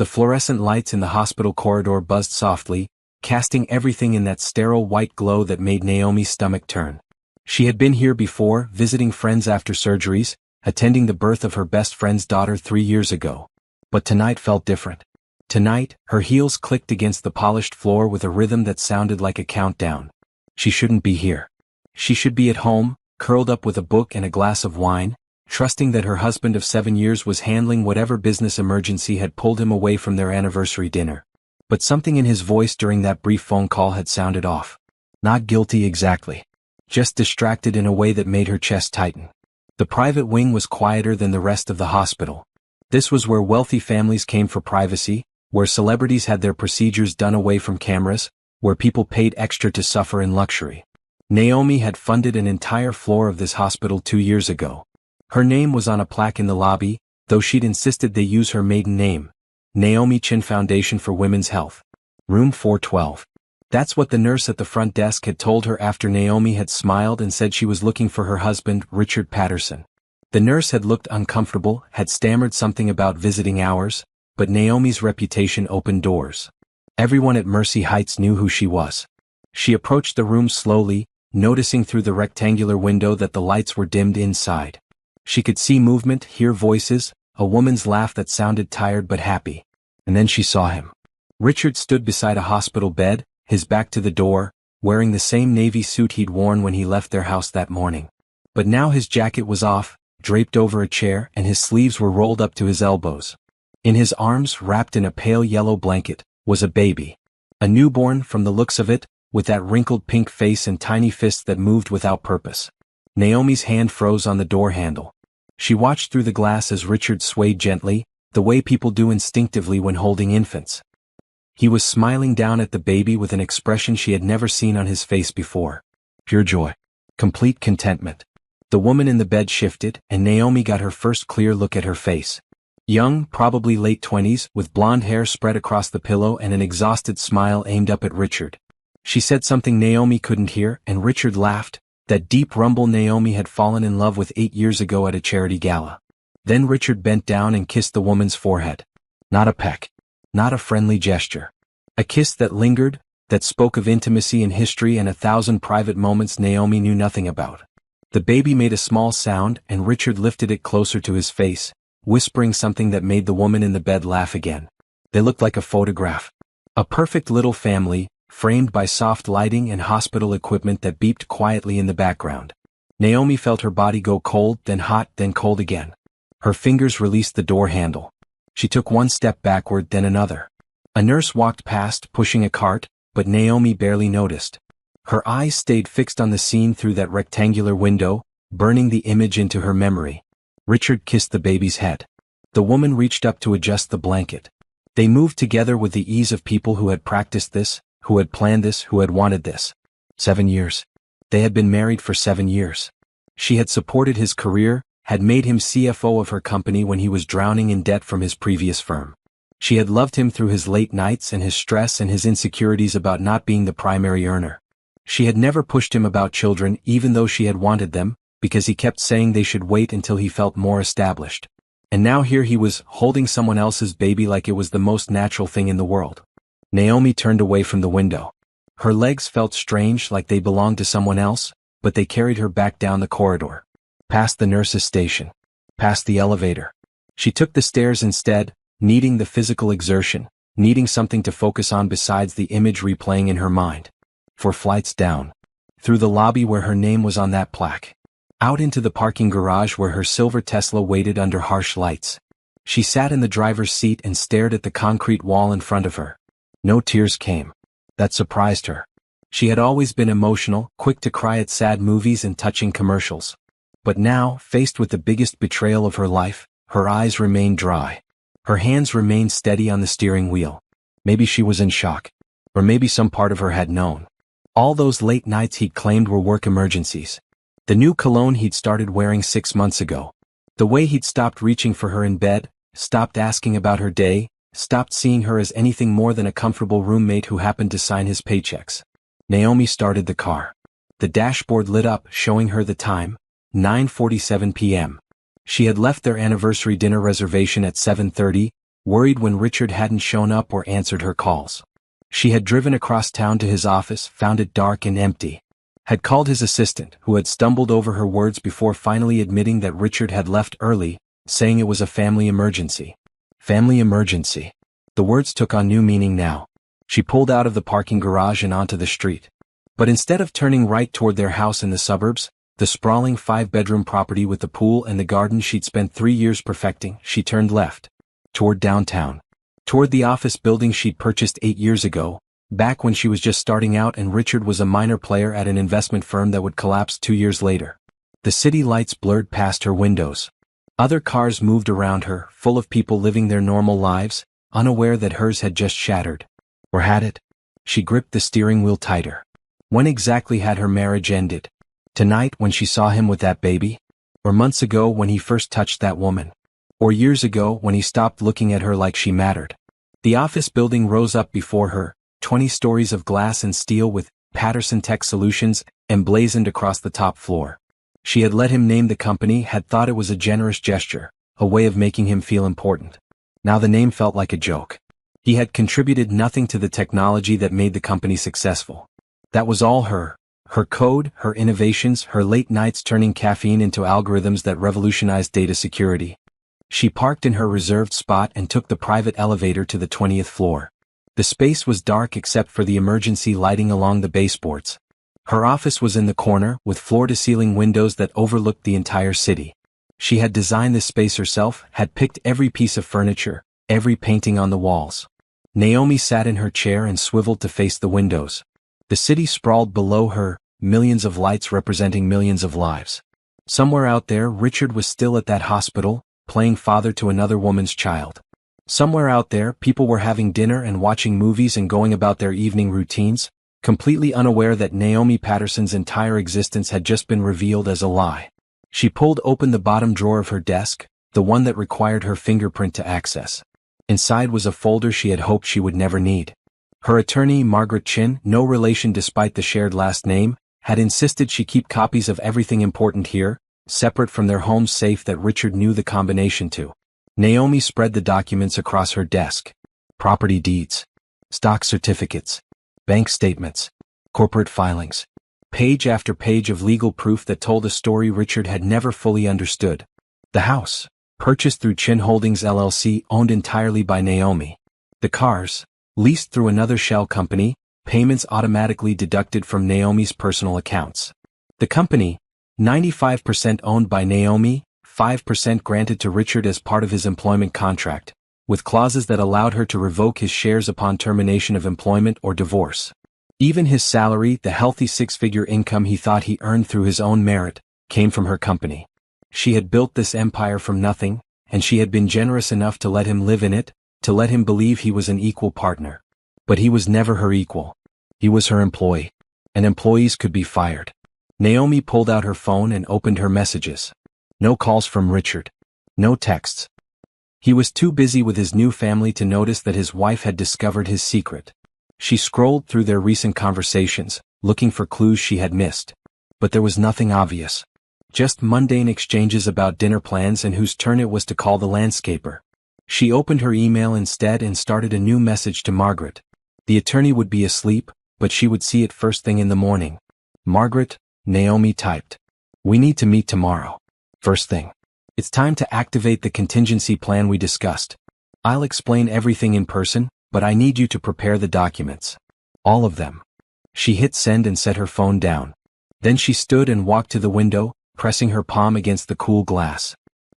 The fluorescent lights in the hospital corridor buzzed softly, casting everything in that sterile white glow that made Naomi's stomach turn. She had been here before, visiting friends after surgeries, attending the birth of her best friend's daughter 3 years ago. But tonight felt different. Tonight, her heels clicked against the polished floor with a rhythm that sounded like a countdown. She shouldn't be here. She should be at home, curled up with a book and a glass of wine, trusting that her husband of 7 years was handling whatever business emergency had pulled him away from their anniversary dinner. But something in his voice during that brief phone call had sounded off. Not guilty exactly. Just distracted in a way that made her chest tighten. The private wing was quieter than the rest of the hospital. This was where wealthy families came for privacy, where celebrities had their procedures done away from cameras, where people paid extra to suffer in luxury. Naomi had funded an entire floor of this hospital 2 years ago. Her name was on a plaque in the lobby, though she'd insisted they use her maiden name. Naomi Chin Foundation for Women's Health. Room 412. That's what the nurse at the front desk had told her after Naomi had smiled and said she was looking for her husband, Richard Patterson. The nurse had looked uncomfortable, had stammered something about visiting hours, but Naomi's reputation opened doors. Everyone at Mercy Heights knew who she was. She approached the room slowly, noticing through the rectangular window that the lights were dimmed inside. She could see movement, hear voices, a woman's laugh that sounded tired but happy. And then she saw him. Richard stood beside a hospital bed, his back to the door, wearing the same navy suit he'd worn when he left their house that morning. But now his jacket was off, draped over a chair, and his sleeves were rolled up to his elbows. In his arms, wrapped in a pale yellow blanket, was a baby. A newborn from the looks of it, with that wrinkled pink face and tiny fists that moved without purpose. Naomi's hand froze on the door handle. She watched through the glass as Richard swayed gently, the way people do instinctively when holding infants. He was smiling down at the baby with an expression she had never seen on his face before. Pure joy. Complete contentment. The woman in the bed shifted, and Naomi got her first clear look at her face. Young, probably late 20s, with blonde hair spread across the pillow and an exhausted smile aimed up at Richard. She said something Naomi couldn't hear, and Richard laughed, that deep rumble Naomi had fallen in love with 8 years ago at a charity gala. Then Richard bent down and kissed the woman's forehead. Not a peck. Not a friendly gesture. A kiss that lingered, that spoke of intimacy and history and 1,000 private moments Naomi knew nothing about. The baby made a small sound, and Richard lifted it closer to his face, whispering something that made the woman in the bed laugh again. They looked like a photograph. A perfect little family, framed by soft lighting and hospital equipment that beeped quietly in the background. Naomi felt her body go cold, then hot, then cold again. Her fingers released the door handle. She took one step backward, then another. A nurse walked past, pushing a cart, but Naomi barely noticed. Her eyes stayed fixed on the scene through that rectangular window, burning the image into her memory. Richard kissed the baby's head. The woman reached up to adjust the blanket. They moved together with the ease of people who had practiced this, who had planned this, who had wanted this. 7 years. They had been married for 7 years. She had supported his career, had made him CFO of her company when he was drowning in debt from his previous firm. She had loved him through his late nights and his stress and his insecurities about not being the primary earner. She had never pushed him about children even though she had wanted them, because he kept saying they should wait until he felt more established. And now here he was, holding someone else's baby like it was the most natural thing in the world. Naomi turned away from the window. Her legs felt strange, like they belonged to someone else, but they carried her back down the corridor. Past the nurse's station. Past the elevator. She took the stairs instead, needing the physical exertion, needing something to focus on besides the image replaying in her mind. 4 flights down. Through the lobby where her name was on that plaque. Out into the parking garage where her silver Tesla waited under harsh lights. She sat in the driver's seat and stared at the concrete wall in front of her. No tears came. That surprised her. She had always been emotional, quick to cry at sad movies and touching commercials. But now, faced with the biggest betrayal of her life, her eyes remained dry. Her hands remained steady on the steering wheel. Maybe she was in shock. Or maybe some part of her had known. All those late nights he'd claimed were work emergencies. The new cologne he'd started wearing 6 months ago. The way he'd stopped reaching for her in bed, stopped asking about her day, stopped seeing her as anything more than a comfortable roommate who happened to sign his paychecks. Naomi started the car. The dashboard lit up, showing her the time, 9:47 p.m. She had left their anniversary dinner reservation at 7:30, worried when Richard hadn't shown up or answered her calls. She had driven across town to his office, found it dark and empty. Had called his assistant, who had stumbled over her words before finally admitting that Richard had left early, saying it was a family emergency. Family emergency. The words took on new meaning now. She pulled out of the parking garage and onto the street. But instead of turning right toward their house in the suburbs, the sprawling 5-bedroom property with the pool and the garden she'd spent 3 years perfecting, she turned left. Toward downtown. Toward the office building she'd purchased 8 years ago, back when she was just starting out and Richard was a minor player at an investment firm that would collapse 2 years later. The city lights blurred past her windows. Other cars moved around her, full of people living their normal lives, unaware that hers had just shattered. Or had it? She gripped the steering wheel tighter. When exactly had her marriage ended? Tonight when she saw him with that baby? Or months ago when he first touched that woman? Or years ago when he stopped looking at her like she mattered? The office building rose up before her, 20 stories of glass and steel with Patterson Tech Solutions emblazoned across the top floor. She had let him name the company, had thought it was a generous gesture, a way of making him feel important. Now the name felt like a joke. He had contributed nothing to the technology that made the company successful. That was all her. Her code, her innovations, her late nights turning caffeine into algorithms that revolutionized data security. She parked in her reserved spot and took the private elevator to the 20th floor. The space was dark except for the emergency lighting along the baseboards. Her office was in the corner, with floor-to-ceiling windows that overlooked the entire city. She had designed this space herself, had picked every piece of furniture, every painting on the walls. Naomi sat in her chair and swiveled to face the windows. The city sprawled below her, millions of lights representing millions of lives. Somewhere out there, Richard was still at that hospital, playing father to another woman's child. Somewhere out there, people were having dinner and watching movies and going about their evening routines, completely unaware that Naomi Patterson's entire existence had just been revealed as a lie. She pulled open the bottom drawer of her desk, the one that required her fingerprint to access. Inside was a folder she had hoped she would never need. Her attorney, Margaret Chin, no relation despite the shared last name, had insisted she keep copies of everything important here, separate from their home safe that Richard knew the combination to. Naomi spread the documents across her desk. Property deeds, stock certificates, bank statements, corporate filings. Page after page of legal proof that told a story Richard had never fully understood. The house, purchased through Chin Holdings LLC, owned entirely by Naomi. The cars, leased through another shell company, payments automatically deducted from Naomi's personal accounts. The company, 95% owned by Naomi, 5% granted to Richard as part of his employment contract, with clauses that allowed her to revoke his shares upon termination of employment or divorce. Even his salary, the healthy 6-figure income he thought he earned through his own merit, came from her company. She had built this empire from nothing, and she had been generous enough to let him live in it, to let him believe he was an equal partner. But he was never her equal. He was her employee. And employees could be fired. Naomi pulled out her phone and opened her messages. No calls from Richard. No texts. He was too busy with his new family to notice that his wife had discovered his secret. She scrolled through their recent conversations, looking for clues she had missed. But there was nothing obvious. Just mundane exchanges about dinner plans and whose turn it was to call the landscaper. She opened her email instead and started a new message to Margaret. The attorney would be asleep, but she would see it first thing in the morning. Margaret, Naomi typed. We need to meet tomorrow. First thing. It's time to activate the contingency plan we discussed. I'll explain everything in person, but I need you to prepare the documents. All of them. She hit send and set her phone down. Then she stood and walked to the window, pressing her palm against the cool glass.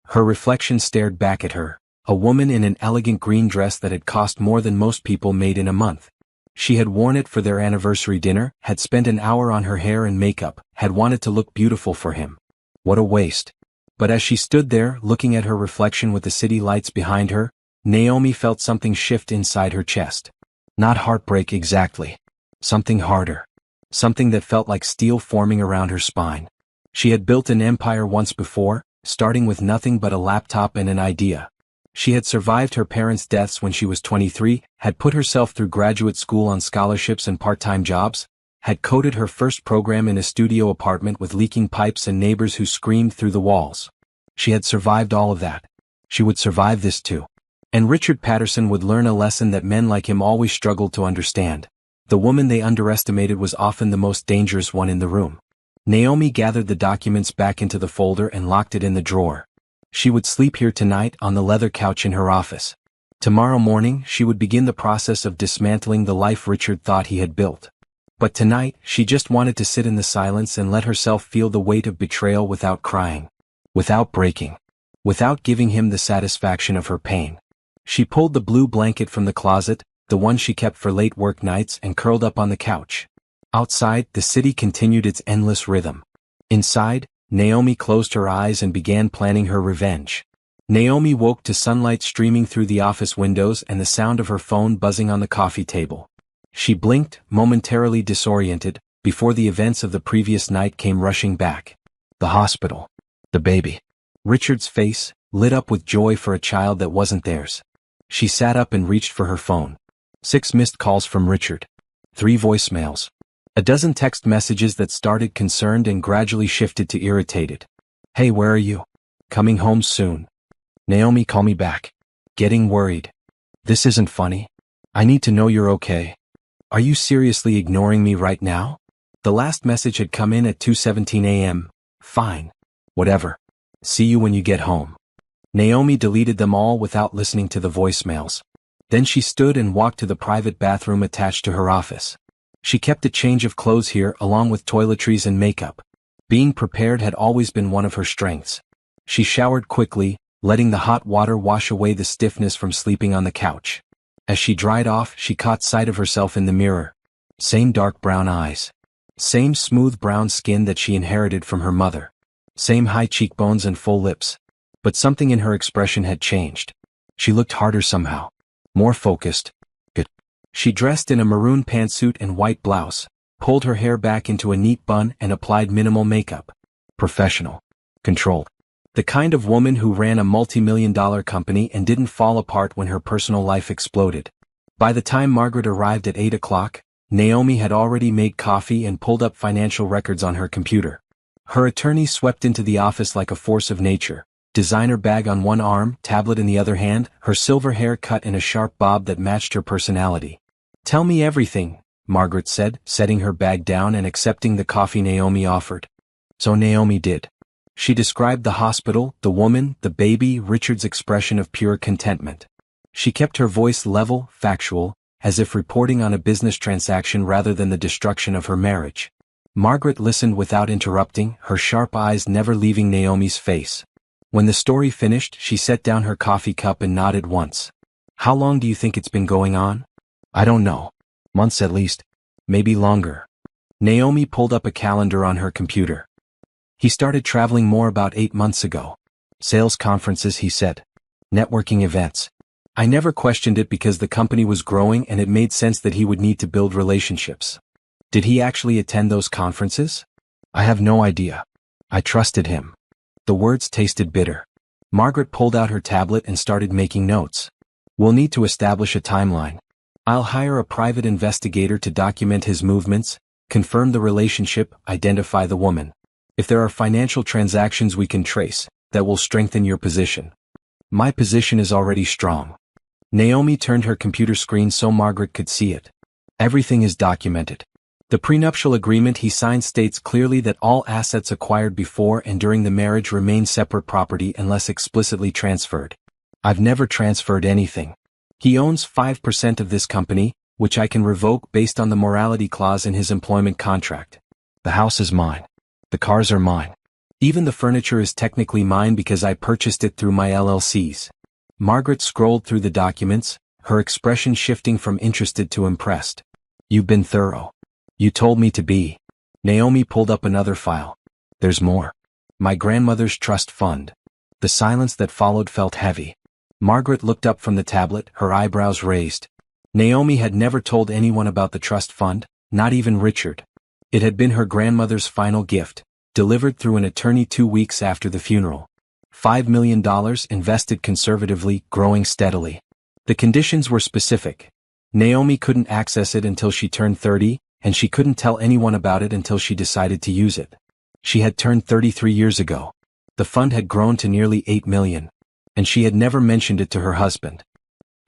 Her reflection stared back at her, a woman in an elegant green dress that had cost more than most people made in a month. She had worn it for their anniversary dinner, had spent an hour on her hair and makeup, had wanted to look beautiful for him. What a waste. But as she stood there, looking at her reflection with the city lights behind her, Naomi felt something shift inside her chest. Not heartbreak exactly. Something harder. Something that felt like steel forming around her spine. She had built an empire once before, starting with nothing but a laptop and an idea. She had survived her parents' deaths when she was 23, had put herself through graduate school on scholarships and part-time jobs, had coded her first program in a studio apartment with leaking pipes and neighbors who screamed through the walls. She had survived all of that. She would survive this too. And Richard Patterson would learn a lesson that men like him always struggled to understand. The woman they underestimated was often the most dangerous one in the room. Naomi gathered the documents back into the folder and locked it in the drawer. She would sleep here tonight on the leather couch in her office. Tomorrow morning she would begin the process of dismantling the life Richard thought he had built. But tonight she just wanted to sit in the silence and let herself feel the weight of betrayal without crying. Without breaking. Without giving him the satisfaction of her pain. She pulled the blue blanket from the closet, the one she kept for late work nights, and curled up on the couch. Outside, the city continued its endless rhythm. Inside, Naomi closed her eyes and began planning her revenge. Naomi woke to sunlight streaming through the office windows and the sound of her phone buzzing on the coffee table. She blinked, momentarily disoriented, before the events of the previous night came rushing back. The hospital. The baby. Richard's face, lit up with joy for a child that wasn't theirs. She sat up and reached for her phone. 6 missed calls from Richard. 3 voicemails. A dozen text messages that started concerned and gradually shifted to irritated. Hey, where are you? Coming home soon. Naomi, call me back. Getting worried. This isn't funny. I need to know you're okay. Are you seriously ignoring me right now? The last message had come in at 2:17 a.m. Fine. Whatever. See you when you get home. Naomi deleted them all without listening to the voicemails. Then she stood and walked to the private bathroom attached to her office. She kept a change of clothes here along with toiletries and makeup. Being prepared had always been one of her strengths. She showered quickly, letting the hot water wash away the stiffness from sleeping on the couch. As she dried off, she caught sight of herself in the mirror. Same dark brown eyes. Same smooth brown skin that she inherited from her mother. Same high cheekbones and full lips. But something in her expression had changed. She looked harder somehow. More focused. Good. She dressed in a maroon pantsuit and white blouse, pulled her hair back into a neat bun and applied minimal makeup. Professional. Controlled. The kind of woman who ran a multi-million-dollar company and didn't fall apart when her personal life exploded. By the time Margaret arrived at 8 o'clock, Naomi had already made coffee and pulled up financial records on her computer. Her attorney swept into the office like a force of nature, designer bag on one arm, tablet in the other hand, her silver hair cut in a sharp bob that matched her personality. Tell me everything, Margaret said, setting her bag down and accepting the coffee Naomi offered. So Naomi did. She described the hospital, the woman, the baby, Richard's expression of pure contentment. She kept her voice level, factual, as if reporting on a business transaction rather than the destruction of her marriage. Margaret listened without interrupting, her sharp eyes never leaving Naomi's face. When the story finished, she set down her coffee cup and nodded once. How long do you think it's been going on? I don't know. Months at least. Maybe longer. Naomi pulled up a calendar on her computer. He started traveling more about 8 months ago. Sales conferences, he said. Networking events. I never questioned it because the company was growing and it made sense that he would need to build relationships. Did he actually attend those conferences? I have no idea. I trusted him. The words tasted bitter. Margaret pulled out her tablet and started making notes. We'll need to establish a timeline. I'll hire a private investigator to document his movements, confirm the relationship, identify the woman. If there are financial transactions we can trace, that will strengthen your position. My position is already strong. Naomi turned her computer screen so Margaret could see it. Everything is documented. The prenuptial agreement he signed states clearly that all assets acquired before and during the marriage remain separate property unless explicitly transferred. I've never transferred anything. He owns 5% of this company, which I can revoke based on the morality clause in his employment contract. The house is mine. The cars are mine. Even the furniture is technically mine because I purchased it through my LLCs. Margaret scrolled through the documents, her expression shifting from interested to impressed. You've been thorough. You told me to be. Naomi pulled up another file. There's more. My grandmother's trust fund. The silence that followed felt heavy. Margaret looked up from the tablet, her eyebrows raised. Naomi had never told anyone about the trust fund, not even Richard. It had been her grandmother's final gift, delivered through an attorney 2 weeks after the funeral. $5 million invested conservatively, growing steadily. The conditions were specific. Naomi couldn't access it until she turned 30, and she couldn't tell anyone about it until she decided to use it. She had turned 33 years ago. The fund had grown to nearly $8 million. And she had never mentioned it to her husband.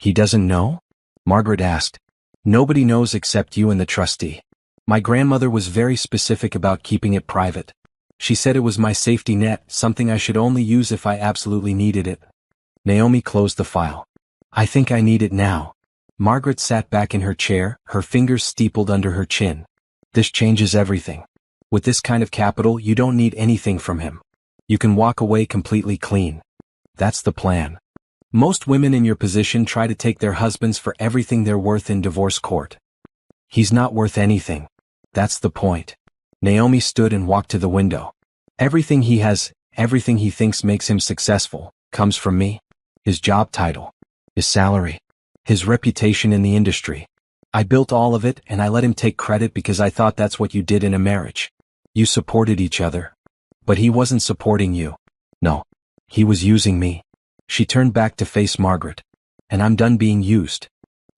He doesn't know? Margaret asked. Nobody knows except you and the trustee. My grandmother was very specific about keeping it private. She said it was my safety net, something I should only use if I absolutely needed it. Naomi closed the file. I think I need it now. Margaret sat back in her chair, her fingers steepled under her chin. This changes everything. With this kind of capital, you don't need anything from him. You can walk away completely clean. That's the plan. Most women in your position try to take their husbands for everything they're worth in divorce court. He's not worth anything. That's the point. Naomi stood and walked to the window. Everything he has, everything he thinks makes him successful, comes from me. His job title. His salary. His reputation in the industry. I built all of it and I let him take credit because I thought that's what you did in a marriage. You supported each other. But he wasn't supporting you. No. He was using me. She turned back to face Margaret. And I'm done being used.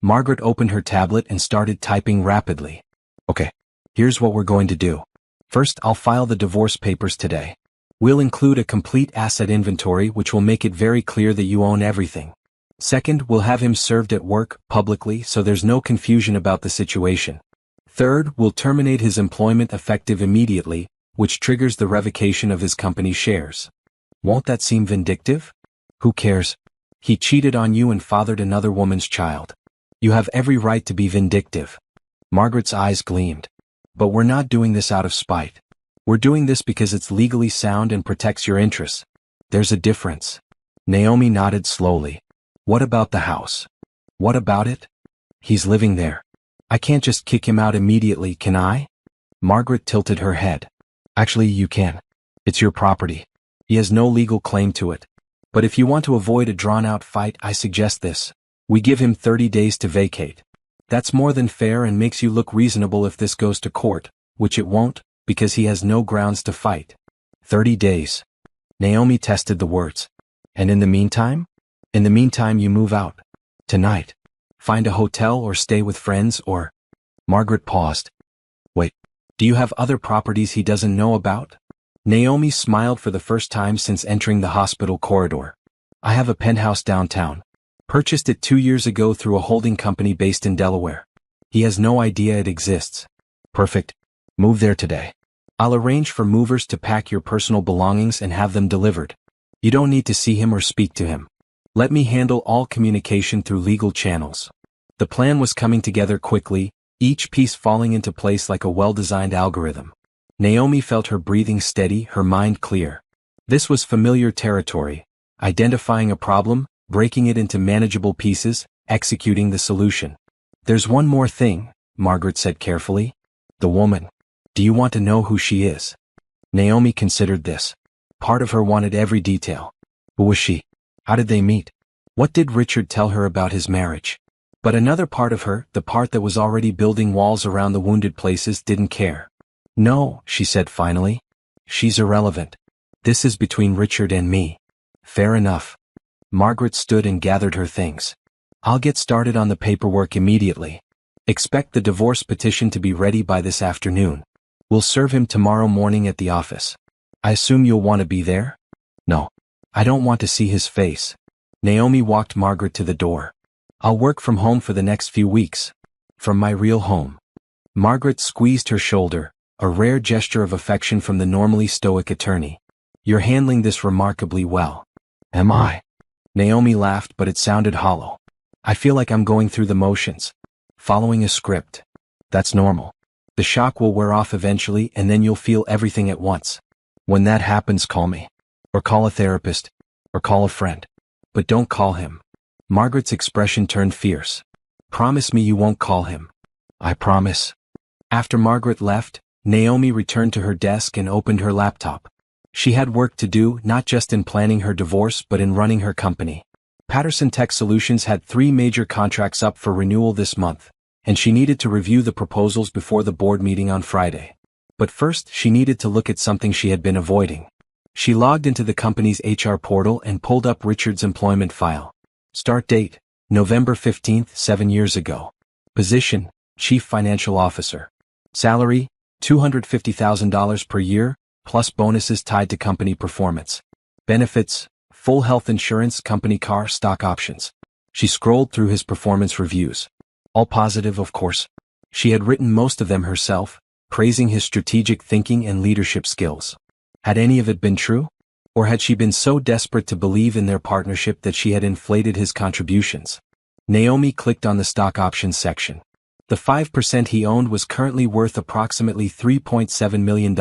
Margaret opened her tablet and started typing rapidly. Okay. Here's what we're going to do. First, I'll file the divorce papers today. We'll include a complete asset inventory which will make it very clear that you own everything. Second, we'll have him served at work, publicly, so there's no confusion about the situation. Third, we'll terminate his employment effective immediately, which triggers the revocation of his company shares. Won't that seem vindictive? Who cares? He cheated on you and fathered another woman's child. You have every right to be vindictive. Margaret's eyes gleamed. But we're not doing this out of spite. We're doing this because it's legally sound and protects your interests. There's a difference. Naomi nodded slowly. What about the house? What about it? He's living there. I can't just kick him out immediately, can I? Margaret tilted her head. Actually, you can. It's your property. He has no legal claim to it. But if you want to avoid a drawn-out fight, I suggest this. We give him 30 days to vacate. That's more than fair and makes you look reasonable if this goes to court, which it won't, because he has no grounds to fight. 30 days. Naomi tested the words. And in the meantime? In the meantime you move out. Tonight. Find a hotel or stay with friends or... Margaret paused. Wait, do you have other properties he doesn't know about? Naomi smiled for the first time since entering the hospital corridor. I have a penthouse downtown. Purchased it 2 years ago through a holding company based in Delaware. He has no idea it exists. Perfect. Move there today. I'll arrange for movers to pack your personal belongings and have them delivered. You don't need to see him or speak to him. Let me handle all communication through legal channels. The plan was coming together quickly, each piece falling into place like a well-designed algorithm. Naomi felt her breathing steady, her mind clear. This was familiar territory. Identifying a problem, breaking it into manageable pieces, executing the solution. There's one more thing, Margaret said carefully. The woman. Do you want to know who she is? Naomi considered this. Part of her wanted every detail. Who was she? How did they meet? What did Richard tell her about his marriage? But another part of her, the part that was already building walls around the wounded places, didn't care. No, she said finally. She's irrelevant. This is between Richard and me. Fair enough. Margaret stood and gathered her things. I'll get started on the paperwork immediately. Expect the divorce petition to be ready by this afternoon. We'll serve him tomorrow morning at the office. I assume you'll want to be there? No. I don't want to see his face. Naomi walked Margaret to the door. I'll work from home for the next few weeks. From my real home. Margaret squeezed her shoulder, a rare gesture of affection from the normally stoic attorney. You're handling this remarkably well. Am I? Naomi laughed, but it sounded hollow. I feel like I'm going through the motions. Following a script. That's normal. The shock will wear off eventually and then you'll feel everything at once. When that happens, call me. Or call a therapist. Or call a friend. But don't call him. Margaret's expression turned fierce. Promise me you won't call him. I promise. After Margaret left, Naomi returned to her desk and opened her laptop. She had work to do, not just in planning her divorce but in running her company. Patterson Tech Solutions had 3 major contracts up for renewal this month, and she needed to review the proposals before the board meeting on Friday. But first, she needed to look at something she had been avoiding. She logged into the company's HR portal and pulled up Richard's employment file. Start date, November 15th, 7 years ago. Position, Chief Financial Officer. Salary, $250,000 per year, plus bonuses tied to company performance. Benefits, full health insurance, company car, stock options. She scrolled through his performance reviews. All positive, of course. She had written most of them herself, praising his strategic thinking and leadership skills. Had any of it been true? Or had she been so desperate to believe in their partnership that she had inflated his contributions? Naomi clicked on the stock options section. The 5% he owned was currently worth approximately $3.7 million,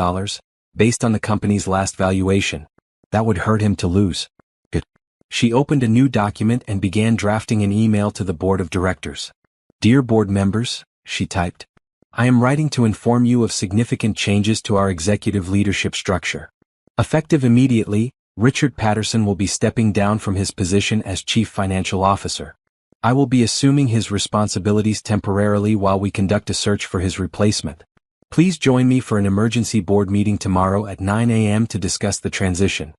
based on the company's last valuation. That would hurt him to lose. Good. She opened a new document and began drafting an email to the board of directors. Dear board members, she typed. I am writing to inform you of significant changes to our executive leadership structure. Effective immediately, Richard Patterson will be stepping down from his position as Chief Financial Officer. I will be assuming his responsibilities temporarily while we conduct a search for his replacement. Please join me for an emergency board meeting tomorrow at 9 a.m. to discuss the transition.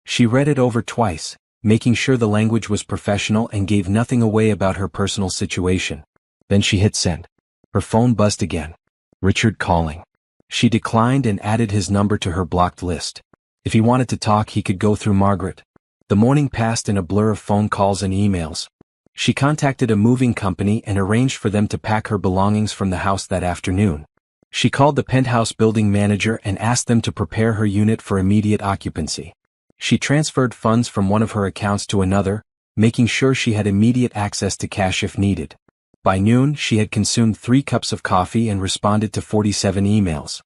She read it over twice, making sure the language was professional and gave nothing away about her personal situation. Then she hit send. Her phone buzzed again. Richard calling. She declined and added his number to her blocked list. If he wanted to talk, he could go through Margaret. The morning passed in a blur of phone calls and emails. She contacted a moving company and arranged for them to pack her belongings from the house that afternoon. She called the penthouse building manager and asked them to prepare her unit for immediate occupancy. She transferred funds from one of her accounts to another, making sure she had immediate access to cash if needed. By noon, she had consumed 3 cups of coffee and responded to 47 emails.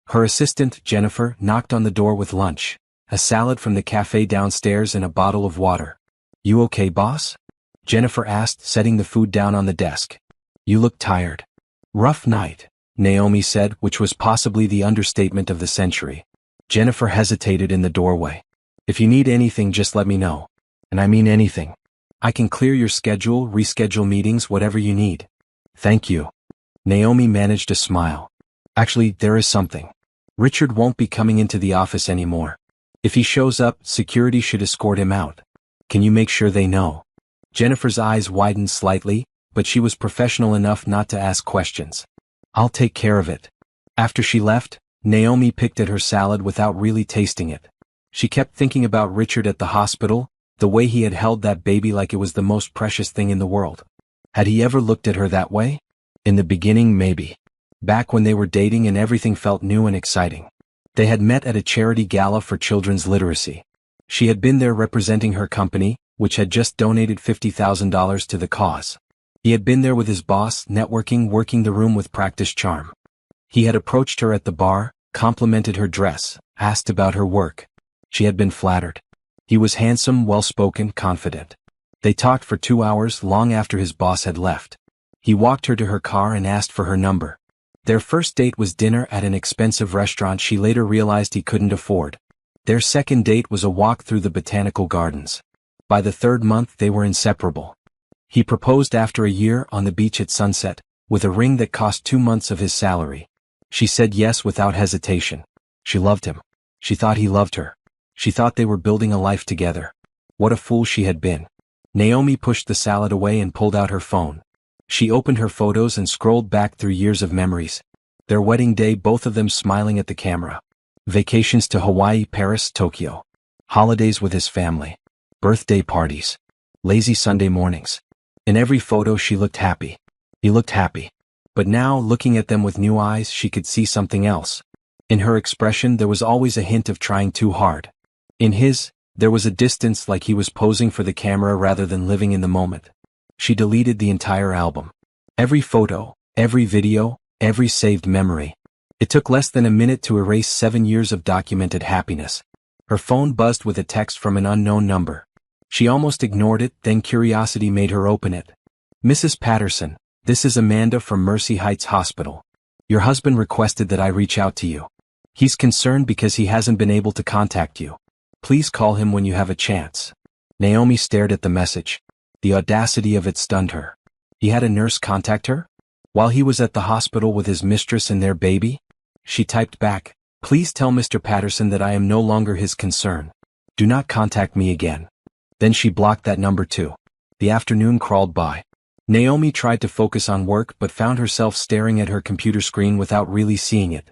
Her assistant, Jennifer, knocked on the door with lunch, a salad from the cafe downstairs and a bottle of water. You okay, boss? Jennifer asked, setting the food down on the desk. You look tired. Rough night, Naomi said, which was possibly the understatement of the century. Jennifer hesitated in the doorway. If you need anything, just let me know. And I mean anything. I can clear your schedule, reschedule meetings, whatever you need. Thank you. Naomi managed a smile. Actually, there is something. Richard won't be coming into the office anymore. If he shows up, security should escort him out. Can you make sure they know? Jennifer's eyes widened slightly, but she was professional enough not to ask questions. I'll take care of it. After she left, Naomi picked at her salad without really tasting it. She kept thinking about Richard at the hospital, the way he had held that baby like it was the most precious thing in the world. Had he ever looked at her that way? In the beginning, maybe. Back when they were dating and everything felt new and exciting. They had met at a charity gala for children's literacy. She had been there representing her company, which had just donated $50,000 to the cause. He had been there with his boss, networking, working the room with practiced charm. He had approached her at the bar, complimented her dress, asked about her work. She had been flattered. He was handsome, well-spoken, confident. They talked for 2 hours, long after his boss had left. He walked her to her car and asked for her number. Their first date was dinner at an expensive restaurant she later realized he couldn't afford. Their second date was a walk through the botanical gardens. By the 3rd month, they were inseparable. He proposed after a year on the beach at sunset, with a ring that cost 2 months of his salary. She said yes without hesitation. She loved him. She thought he loved her. She thought they were building a life together. What a fool she had been. Naomi pushed the salad away and pulled out her phone. She opened her photos and scrolled back through years of memories. Their wedding day, both of them smiling at the camera. Vacations to Hawaii, Paris, Tokyo. Holidays with his family. Birthday parties. Lazy Sunday mornings. In every photo she looked happy. He looked happy. But now, looking at them with new eyes, she could see something else. In her expression there was always a hint of trying too hard. In his, there was a distance, like he was posing for the camera rather than living in the moment. She deleted the entire album. Every photo, every video, every saved memory. It took less than a minute to erase 7 years of documented happiness. Her phone buzzed with a text from an unknown number. She almost ignored it, then curiosity made her open it. Mrs. Patterson, this is Amanda from Mercy Heights Hospital. Your husband requested that I reach out to you. He's concerned because he hasn't been able to contact you. Please call him when you have a chance. Naomi stared at the message. The audacity of it stunned her. He had a nurse contact her? While he was at the hospital with his mistress and their baby? She typed back, please tell Mr. Patterson that I am no longer his concern. Do not contact me again. Then she blocked that number too. The afternoon crawled by. Naomi tried to focus on work but found herself staring at her computer screen without really seeing it.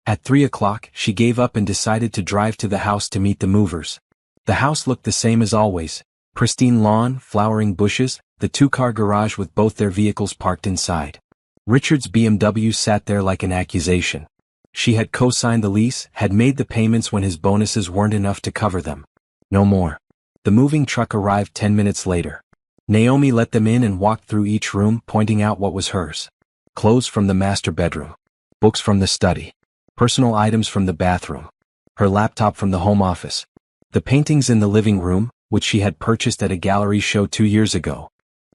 At 3 o'clock, she gave up and decided to drive to the house to meet the movers. The house looked the same as always. Pristine lawn, flowering bushes, the two-car garage with both their vehicles parked inside. Richard's BMW sat there like an accusation. She had co-signed the lease, had made the payments when his bonuses weren't enough to cover them. No more. The moving truck arrived 10 minutes later. Naomi let them in and walked through each room, pointing out what was hers. Clothes from the master bedroom. Books from the study. Personal items from the bathroom. Her laptop from the home office. The paintings in the living room, which she had purchased at a gallery show 2 years ago.